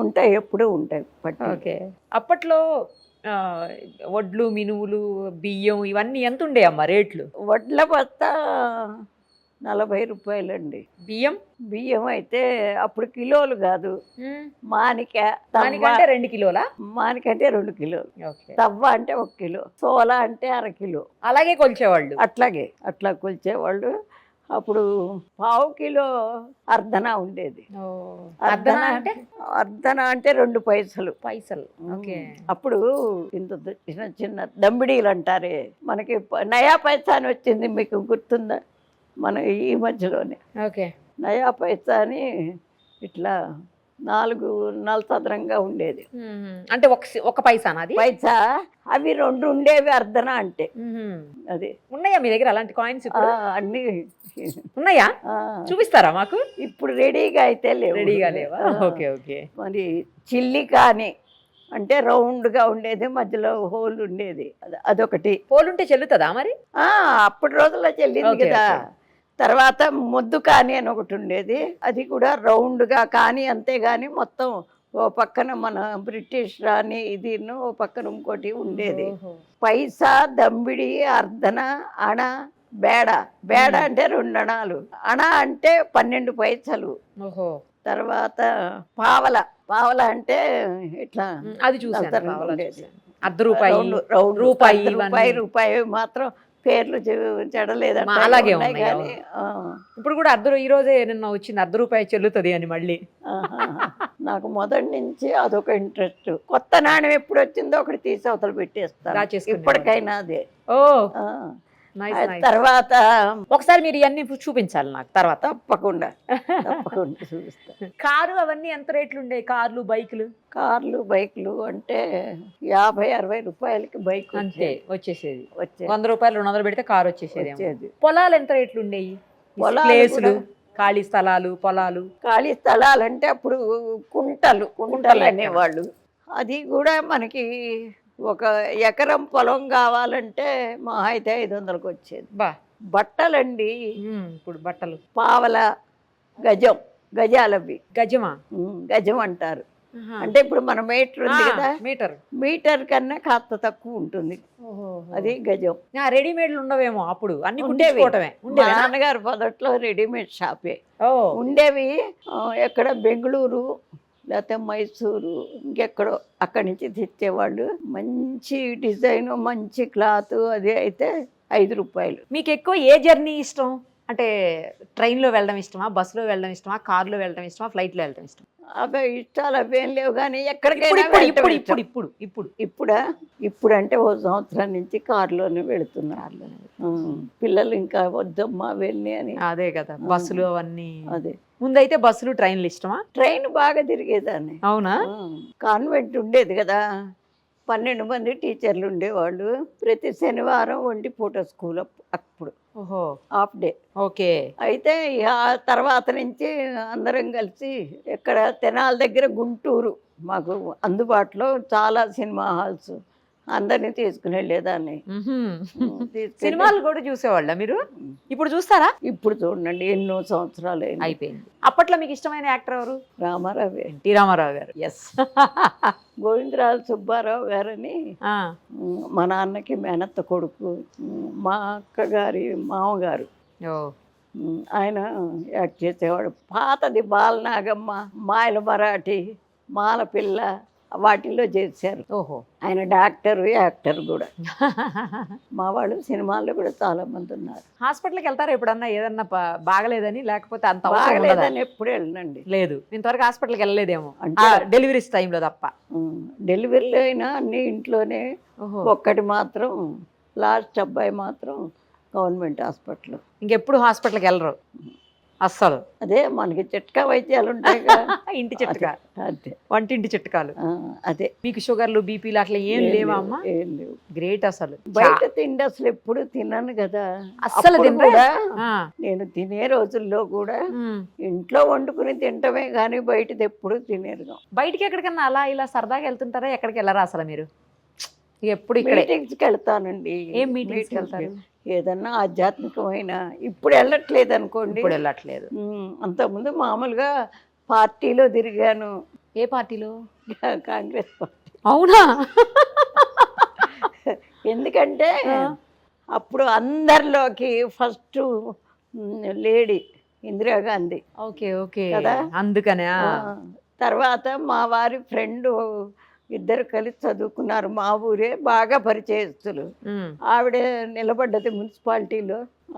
ఉంటాయి, ఎప్పుడూ ఉంటాయి పట్టు. ఓకే. అప్పట్లో వడ్లు, మినువులు, బియ్యం ఇవన్నీ ఎంత ఉండే అమ్మా రేట్లు? వడ్ల బస్తా 40 రూపాయలండి. బియ్యం అయితే అప్పుడు కిలోలు కాదు, మానిక అంటే 2 కిలోలా? మానిక అంటే 2 కిలోలు, తవ్వ అంటే 1 కిలో, సోల అంటే 1/2 కిలో. అలాగే కొలిచేవాళ్ళు? అట్లా కొలిచేవాళ్ళు. అప్పుడు 1/2 కిలో అర్ధన ఉండేది. అర్ధన అంటే 2 పైసలు. అప్పుడు ఇంత చిన్న దంబిడీలు అంటారే, మనకి నయా పైసా అని వచ్చింది, మీకు గుర్తుందా? మన ఈ మధ్యలోనే నయా పైసా అని ఇట్లా 4 నలసదరంగా ఉండేది. అంటే ఒక పైసానా అది? పైసా అవి 2 ఉండేవి అర్ధన అంటే. అది ఉన్నాయా మీ దగ్గర అలాంటి కాయిన్స్? అన్ని ఉన్నాయా? చూపిస్తారా మాకు? ఇప్పుడు రెడీగా అయితే లేవు. రెడీగా లేవా? Okay okay. మరి చిల్లి కానీ అంటే రౌండ్గా ఉండేది, మధ్యలో హోల్ ఉండేది, అదొకటి. హోల్ ఉంటే చెల్లుతుందా మరి? అప్పటి రోజుల్లో చెల్లింది కదా. తర్వాత ముద్దు కానీ అని ఒకటి ఉండేది, అది కూడా రౌండ్గా కానీ, అంతేగాని మొత్తం ఓ పక్కన మన బ్రిటిష్ రాణి ఇది, ఓ పక్కన ఇంకోటి ఉండేది. పైసా, దంబిడి, అర్ధన, అణ, బేడ. బేడ అంటే 2 అణాలు, అణ అంటే 12 పైసలు. తర్వాత పావల. పావల అంటే ఇట్లా అది చూసాను. రూపాయి మాత్రం పేర్లు చెడలేదంట. అలాగే ఉన్నాయి. ఇప్పుడు కూడా ఈ రోజే నిన్న వచ్చింది ₹1 చెల్లుతుంది అని మళ్ళీ. నాకు మొదటి నుంచి అదొక ఇంట్రెస్ట్. కొత్త నాణ్యం ఎప్పుడు వచ్చిందో ఒకటి తీసి అవతల పెట్టేస్తాను ఇప్పటికైనా అదే. తర్వాత ఒకసారి మీరు ఇవన్నీ చూపించాలి నాకు తర్వాత. తప్పకుండా చూపిస్తా. కారు అవన్నీ ఎంత రేట్లు ఉండే? కార్లు, బైకులు? కార్లు, బైకులు అంటే 50-60 రూపాయలకి బైక్ అంతే వచ్చేసేది. ₹100 200 పెడితే కారు వచ్చేసేది. పొలాలు ఎంత రేట్లు ఉండేవి? ప్లేసులు, ఖాళీ స్థలాలు, పొలాలు. ఖాళీ స్థలాలు అంటే అప్పుడు కుంటలు అనేవాళ్ళు. అది కూడా మనకి 1 ఎకరం పొలం కావాలంటే మా అయితే 500కి వచ్చేది. బట్టలండి ఇప్పుడు బట్టలు పావల, గజాలవి. గజం అంటారు. అంటే ఇప్పుడు మన మీటర్ ఉంది కదా, మీటర్ కన్నా కాస్త తక్కువ ఉంటుంది, అది గజం. రెడీమేడ్లు ఉండవేమో అప్పుడు, అన్ని ఉండేవి. నాన్నగారు మొదట్లో రెడీమేడ్ షాపే ఉండేవి. ఎక్కడ బెంగళూరు లేకపోతే మైసూరు ఇంకెక్కడో, అక్కడి నుంచి తెచ్చేవాళ్ళు. మంచి డిజైన్, మంచి క్లాత్, అది అయితే ₹5. మీకు ఎక్కువ ఏ జర్నీ ఇష్టం? అంటే ట్రైన్లో వెళ్ళడం ఇష్టమా, బస్సులో వెళ్ళడం ఇష్టమా, కార్లో వెళ్ళడం ఇష్టమా, ఫ్లైట్లో వెళ్ళడం ఇష్టమా? అవే ఇష్టాలు అవేం లేవు, కానీ ఎక్కడికైనా ఇప్పుడు అంటే 1 సంవత్సరం నుంచి కారులోనే వెళుతున్నారు. పిల్లలు ఇంకా వద్దమ్మా వెళ్ళి అని. అదే కదా, బస్సులు అవన్నీ. అదే ముందైతే బస్సులు, ట్రైన్లు ఇష్టమా? ట్రైన్ బాగా తిరిగేదాన్ని. అవునా? కాన్వెంట్ ఉండేది కదా, 12 మంది టీచర్లు ఉండేవాళ్ళు. ప్రతి శనివారం 1 పూట స్కూల్ అప్పుడు, హాఫ్ డే. ఓకే. అయితే తర్వాత నుంచి అందరం కలిసి ఎక్కడ తెనాల దగ్గర గుంటూరు మాకు అందుబాటులో చాలా సినిమా హాల్స్, అందరినీ తీసుకుని వెళ్ళేదాన్ని. సినిమాలు కూడా చూసేవాళ్ళ మీరు? ఇప్పుడు చూస్తారా? ఇప్పుడు చూడండి, ఎన్నో సంవత్సరాలు అయిపోయింది. అప్పట్లో మీకు ఇష్టమైన యాక్టర్ ఎవరు? రామారావు. ఎన్టీ రామారావు గారు. ఎస్. గోవిందరాజు సుబ్బారావు గారని మా నాన్నకి మేనత్త కొడుకు, మా అక్కగారి మామగారు. ఆయన యాక్ట్ చేసేవాడు. పాతది బాలనాగమ్మ, మాయల మరాఠీ, మాలపిల్ల, వాటిల్లో చేశారు. ఆయన డాక్టర్, యాక్టర్ కూడా. మా వాళ్ళు సినిమాల్లో కూడా చాలా మంది ఉన్నారు. హాస్పిటల్కి వెళ్తారా ఎప్పుడన్నా? ఏదన్నా బాగలేదని, లేకపోతే అంత బాగలేదని ఎప్పుడు వెళ్ళండి. లేదు, ఇంతవరకు హాస్పిటల్కి వెళ్ళలేదేమో, అంటే డెలివరీస్ టైంలో తప్ప. డెలివరీలో అయినా అన్ని ఇంట్లోనే. ఒక్కటి మాత్రం లాస్ట్ అబ్బాయి మాత్రం గవర్నమెంట్ హాస్పిటల్. ఇంకెప్పుడు హాస్పిటల్కి వెళ్ళరు అస్సలు? అదే మనకి చిట్కా వైద్యాలు ఉంటాయి, ఇంటి చిట్కా, అదే వంటింటి చిట్కాలు. అదే. మీకు షుగర్లు, బీపీలు అట్లా ఏం లేవా అమ్మా? ఏం లేవు. గ్రేట్. అసలు బయట తిండి అసలు ఎప్పుడు తిన్నాను కదా, అస్సలు కూడా నేను తినే రోజుల్లో కూడా ఇంట్లో వండుకుని తింటమే కానీ బయటది ఎప్పుడు తినేరు. బయటికి ఎక్కడికన్నా అలా ఇలా సరదాగా వెళ్తుంటారా? ఎక్కడికి వెళ్ళరా అసలు మీరు? ఎప్పుడు ఇక్కడ మీటింగ్స్కి వెళ్తానండి. ఏం మీటింగ్స్కి వెళ్తారు? ఏదన్నా ఆధ్యాత్మికమైన. ఇప్పుడు వెళ్ళట్లేదు అనుకోండి. ఇప్పుడు వెళ్ళట్లేదు. అంతకుముందు మామూలుగా పార్టీలో తిరిగాను. ఏ పార్టీలో? కాంగ్రెస్ పార్టీ. అవునా? ఎందుకంటే అప్పుడు అందరిలోకి first lady Indira Gandhi. Okay okay కదా, అందుకనే. తర్వాత మా వారి ఫ్రెండ్ 2 కలిసి చదువుకున్నారు, మా ఊరే, బాగా పరిచయస్తులు. ఆవిడ నిలబడ్డది మున్సిపాలిటీలో,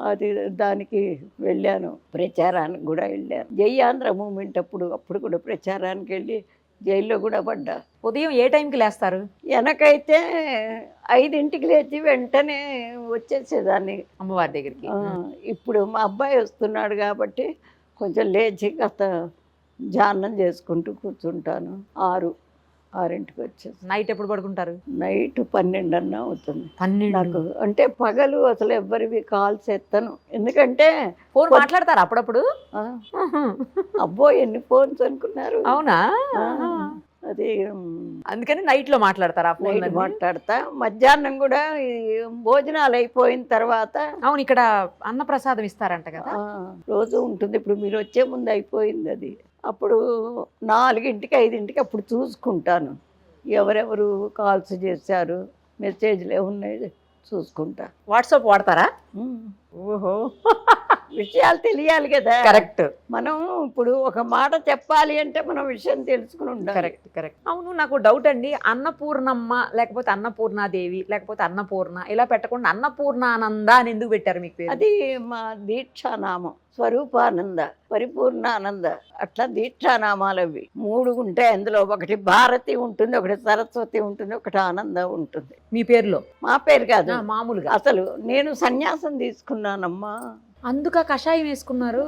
అది దానికి వెళ్ళాను. ప్రచారానికి కూడా వెళ్ళాను. జై ఆంధ్ర మూమెంట్ అప్పుడు కూడా ప్రచారానికి వెళ్ళి జైల్లో కూడా పడ్డా. ఉదయం ఏ టైంకి లేస్తారు? వెనకైతే 5ంటికి లేచి వెంటనే వచ్చేసేదాన్ని అమ్మవారి దగ్గరికి. ఇప్పుడు మా అబ్బాయి వస్తున్నాడు కాబట్టి కొంచెం లేచి కాస్త ధ్యానం చేసుకుంటూ కూర్చుంటాను. 6కి వచ్చేసి నైట్ ఎప్పుడు పడుకుంటారు? నైట్ 12 అన్నా అవుతుంది 12. నాకు. అంటే పగలు అసలు ఎవ్వరివి కాల్స్ ఎత్తను, ఎందుకంటే ఫోన్ మాట్లాడతారు అప్పుడప్పుడు? ఆ, అబ్బో ఎన్ని ఫోన్స్ అనుకున్నారు. అవునా? అది అందుకని నైట్ లో మాట్లాడతారా ఫోన్? నైట్ మాట్లాడతా. మధ్యాహ్నం కూడా ఈ భోజనాలు అయిపోయిన తర్వాత. అవును, ఇక్కడ అన్నప్రసాదం ఇస్తారంట కదా? రోజు ఉంటుంది. ఇప్పుడు మీరు వచ్చే ముందు అయిపోయింది అది. అప్పుడు 4కి 5కి అప్పుడు చూసుకుంటాను ఎవరెవరు కాల్స్ చేశారు, మెసేజ్లు ఏమున్నాయి చూసుకుంటా. వాట్సాప్ వాడతారా? ఓహో, విషయాలు తెలియాలి కదా. కరెక్ట్. మనం ఇప్పుడు ఒక మాట చెప్పాలి అంటే మనం విషయం తెలుసుకుని ఉండాలి. Correct correct. అవును, నాకు డౌట్ అండి. అన్నపూర్ణమ్మ లేకపోతే అన్నపూర్ణాదేవి లేకపోతే అన్నపూర్ణ ఇలా పెట్టకుండా అన్నపూర్ణానంద అని ఎందుకు పెట్టారు మీకు పేరు? అది మా దీక్షానామం. స్వరూపానంద, పరిపూర్ణానంద, అట్లా దీక్షానామాలు అవి 3 ఉంటాయి. అందులో ఒకటి భారతి ఉంటుంది, ఒకటి సరస్వతి ఉంటుంది, ఒకటి ఆనంద ఉంటుంది. మీ పేరులో? మా పేరు కాదు, మామూలుగా. అసలు నేను సన్యాసం తీసుకున్నానమ్మా. అందుక కషాయం వేసుకున్నారు?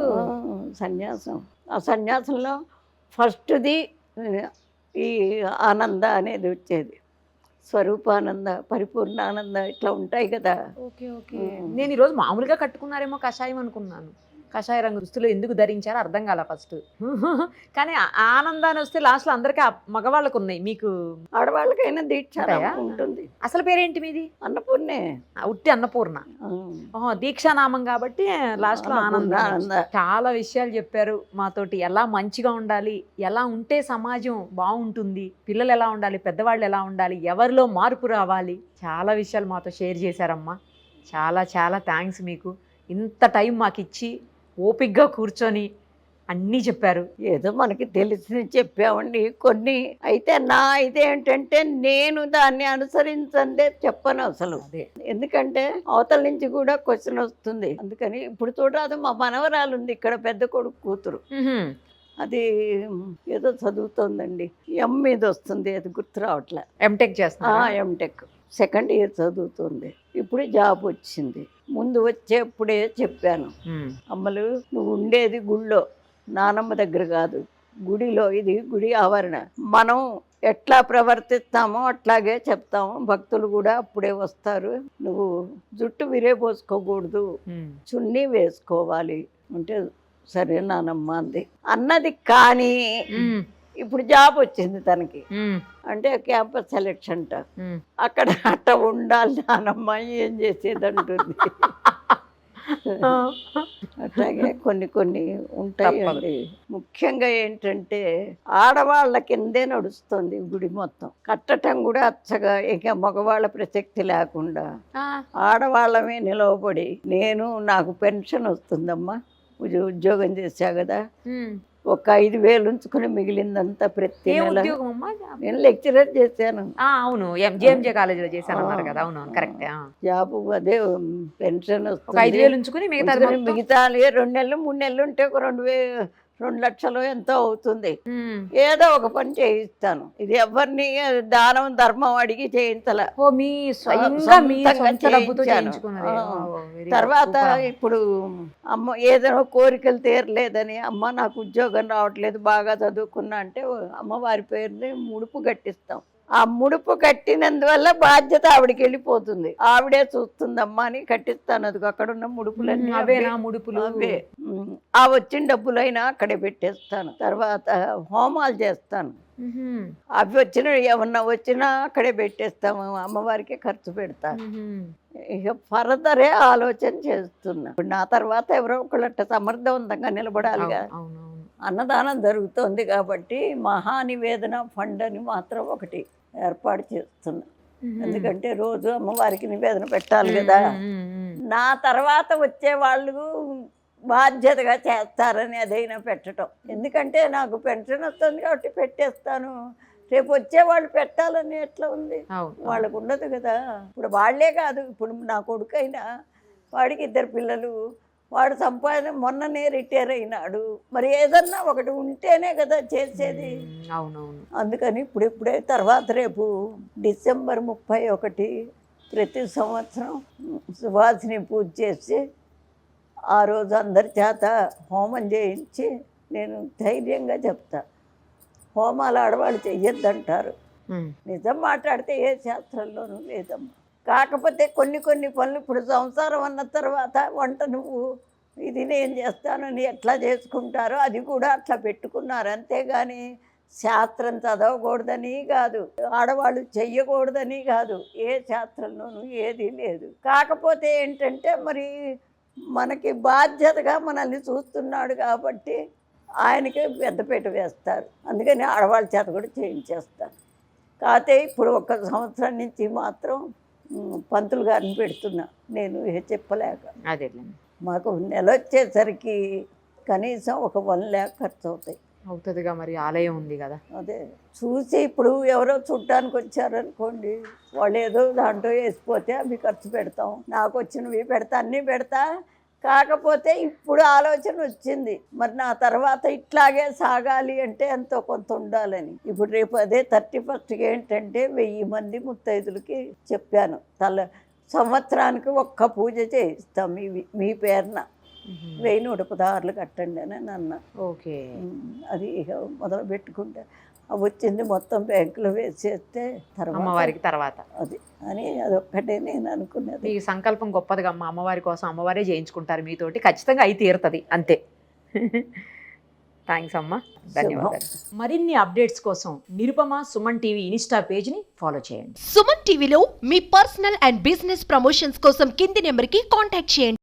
సన్యాసం. ఆ సన్యాసంలో ఫస్ట్ది ఈ ఆనంద అనేది వచ్చేది. స్వరూపానంద, పరిపూర్ణానంద ఇట్లా ఉంటాయి కదా. Okay okay. నేను ఈరోజు మామూలుగా కట్టుకున్నారేమో కషాయం అనుకున్నాను. కషాయ రంగు దుస్తులు ఎందుకు ధరించారో అర్థం కాల ఫస్ట్. కానీ ఆనందాన్ని వస్తే లాస్ట్లో అందరికీ మగవాళ్ళకు ఉన్నాయి, మీకు ఆడవాళ్ళకైనా దీక్ష ఉంటుంది. అసలు పేరేంటి మీది? అన్నపూర్ణే. ఉట్టి అన్నపూర్ణ. దీక్షానామం కాబట్టి లాస్ట్లో ఆనంద. చాలా విషయాలు చెప్పారు మాతోటి. ఎలా మంచిగా ఉండాలి, ఎలా ఉంటే సమాజం బాగుంటుంది, పిల్లలు ఎలా ఉండాలి, పెద్దవాళ్ళు ఎలా ఉండాలి, ఎవరిలో మార్పు రావాలి, చాలా విషయాలు మాతో షేర్ చేశారమ్మా. చాలా చాలా థ్యాంక్స్ మీకు. ఇంత టైం మాకు ఇచ్చి ఓపిక్గా కూర్చొని అన్నీ చెప్పారు. ఏదో మనకి తెలిసి చెప్పామండి కొన్ని. అయితే నా ఇదేంటంటే నేను దాన్ని అనుసరించందే చెప్పను అసలు. ఎందుకంటే అవతల నుంచి కూడా క్వశ్చన్ వస్తుంది. అందుకని ఇప్పుడు చూడరాదు, మా మనవరాలు ఉంది ఇక్కడ, పెద్ద కొడుకు కూతురు. అది ఏదో చదువుతోందండి, మీద వస్తుంది, అది గుర్తు రావట్లే. ఎంటెక్ చేస్తా. ఎంటెక్ 2nd ఇయర్ చదువుతుంది. ఇప్పుడు జాబ్ వచ్చింది. ముందు వచ్చేప్పుడే చెప్పాను, అమ్మలు నువ్వు ఉండేది గుళ్ళో, నానమ్మ దగ్గర కాదు, గుడిలో. ఇది గుడి ఆవరణ. మనం ఎట్లా ప్రవర్తిస్తామో అట్లాగే చెప్తాము. భక్తులు కూడా అప్పుడే వస్తారు. నువ్వు జుట్టు విరేపోసుకోకూడదు, చున్నీ వేసుకోవాలి అంటే సరే నానమ్మ అంది అన్నది. కానీ ఇప్పుడు జాబ్ వచ్చింది తనకి, అంటే క్యాంపస్ సెలెక్షన్ అక్కడ అట్ట ఉండాలి నానమ్మ, ఏం చేసేది అంటుంది. అట్లాగే కొన్ని ఉంటాయండి. ముఖ్యంగా ఏంటంటే ఆడవాళ్ళ కిందే నడుస్తుంది గుడి మొత్తం. కట్టడం కూడా అచ్చగా, ఇక మగవాళ్ళ ప్రసక్తి లేకుండా ఆడవాళ్ళమే నిలవబడి. నాకు పెన్షన్ వస్తుందమ్మా, ఉద్యోగం చేశా కదా, ఒక 5,000 ఉంచుకుని మిగిలిందంతా ప్రతి నెల. నేను లెక్చరర్ చేశాను. అవును, జేఎంజే కాలేజీలో చేశాను కదా. అవును కరెక్ట్. జాబ్ అదే పెన్షన్ వస్తుంది. 5,000 ఉంచుకుని మిగతా 2 నెలలు 3 నెలలు ఉంటే ఒక 2 లక్షలు ఎంతో అవుతుంది. ఏదో ఒక పని చేయిస్తాను. ఇది ఎవరిని దానం ధర్మం అడిగి చేయించాల, తర్వాత ఇప్పుడు అమ్మ ఏదైనా కోరికలు తీరలేదని, అమ్మ నాకు ఉద్యోగం రావట్లేదు, బాగా చదువుకున్నా అంటే అమ్మవారి పేరుని ముడుపు కట్టిస్తాం. ఆ ముడుపు కట్టినందువల్ల బాధ్యత ఆవిడకి వెళ్ళిపోతుంది. ఆవిడే చూస్తుందమ్మా అని కట్టిస్తాను. అది అక్కడ ఉన్న ముడుపులన్నీ అవే. ఆ వచ్చిన డబ్బులైనా అక్కడే పెట్టేస్తాను. తర్వాత హోమాలు చేస్తాను. అవి ఏమన్నా వచ్చినా అక్కడే పెట్టేస్తాము. అమ్మవారికి ఖర్చు పెడతాను. ఇక ఫర్దరే ఆలోచన చేస్తున్నా. ఇప్పుడు నా తర్వాత ఎవరో ఒకళ్ళ సమర్థవంతంగా నిలబడాలిగా. అన్నదానం జరుగుతోంది కాబట్టి మహానివేదన ఫండ్ అని మాత్రం ఒకటి ఏర్పాటు చేస్తున్నా. ఎందుకంటే రోజు అమ్మవారికి నివేదన పెట్టాలి కదా. నా తర్వాత వచ్చే వాళ్ళు బాధ్యతగా చేస్తారని అదైనా పెట్టడం. ఎందుకంటే నాకు పెన్షన్ వస్తుంది కాబట్టి పెట్టేస్తాను. రేపు వచ్చేవాళ్ళు పెట్టాలని ఎట్లా ఉంది, వాళ్ళకు ఉండదు కదా. ఇప్పుడు వాళ్ళే కాదు, ఇప్పుడు నా కొడుకైనా వాడికి 2 పిల్లలు, వాడు సంపాదన మొన్ననే రిటైర్ అయినాడు. మరి ఏదన్నా ఒకటి ఉంటేనే కదా చేసేది. అవునవును. అందుకని ఇప్పుడే తర్వాత రేపు డిసెంబర్ 31 ప్రతి సంవత్సరం సువాసిని పూజ చేసి ఆ రోజు అందరి చేత హోమం చేయించి నేను ధైర్యంగా చెప్తా, హోమాలు ఆడవాళ్ళు చెయ్యొద్దంటారు. నిజం మాట్లాడితే ఏ శాస్త్రంలోనూ లేదమ్మా. కాకపోతే కొన్ని పనులు ఇప్పుడు సంసారం అన్న తర్వాత వంట నువ్వు ఇది నేను చేస్తానని ఎట్లా చేసుకుంటారో అది కూడా అట్లా పెట్టుకున్నారు. అంతేగాని శాస్త్రం చదవకూడదని కాదు, ఆడవాళ్ళు చెయ్యకూడదని కాదు, ఏ శాస్త్రంలోనూ ఏది లేదు. కాకపోతే ఏంటంటే మరి మనకి బాధ్యతగా మనల్ని చూస్తున్నాడు కాబట్టి ఆయనకి పెద్దపీట వేస్తారు. అందుకని ఆడవాళ్ళ చేత కూడా చేయించేస్తారు. కాకపోతే ఇప్పుడు 1 సంవత్సరం నుంచి మాత్రం పంతులు గారిని పెడుతున్నా నేను చెప్పలేక. అదే మాకు నెల వచ్చేసరికి కనీసం ఒక 1 lakh ఖర్చు అవుతాయి. అవుతుందిగా, మరి ఆలయం ఉంది కదా. అదే చూసి ఇప్పుడు ఎవరో చుట్టానికి వచ్చారనుకోండి, వాళ్ళు ఏదో దాంట్లో వేసిపోతే అవి ఖర్చు పెడతాం, నాకు వచ్చినవి పెడతా, అన్నీ పెడతా. కాకపోతే ఇప్పుడు ఆలోచన వచ్చింది, మరి నా తర్వాత ఇట్లాగే సాగాలి అంటే ఎంతో కొంత ఉండాలని. ఇప్పుడు రేపు అదే 31st ఏంటంటే 1000 మంది ముత్తైదులకి చెప్పాను, సంవత్సరానికి 1 పూజ చేయిస్తాం మీ పేరున, 1116 కట్టండి అని అన్న. ఓకే, అది ఇక మొదలు పెట్టుకుంటే వచ్చింది మొత్తం బ్యాంకులో వేసేస్తే అమ్మవారికి తర్వాత అది అని అదొక్కటే నేను అనుకున్నది. మీ సంకల్పం గొప్పదిగా అమ్మ, అమ్మవారి కోసం అమ్మవారే చేయించుకుంటారు మీతోటి, ఖచ్చితంగా అయి తీరుతుంది అంతే. థ్యాంక్స్ అమ్మ, ధన్యవాదాలు. మరిన్ని అప్డేట్స్ కోసం నిరుపమ సుమన్ టీవీ ఇన్స్టా పేజ్ని ఫాలో చేయండి. సుమన్ టీవీలో మీ పర్సనల్ అండ్ బిజినెస్ ప్రమోషన్స్ కోసం కింది నెంబర్కి కాంటాక్ట్ చేయండి.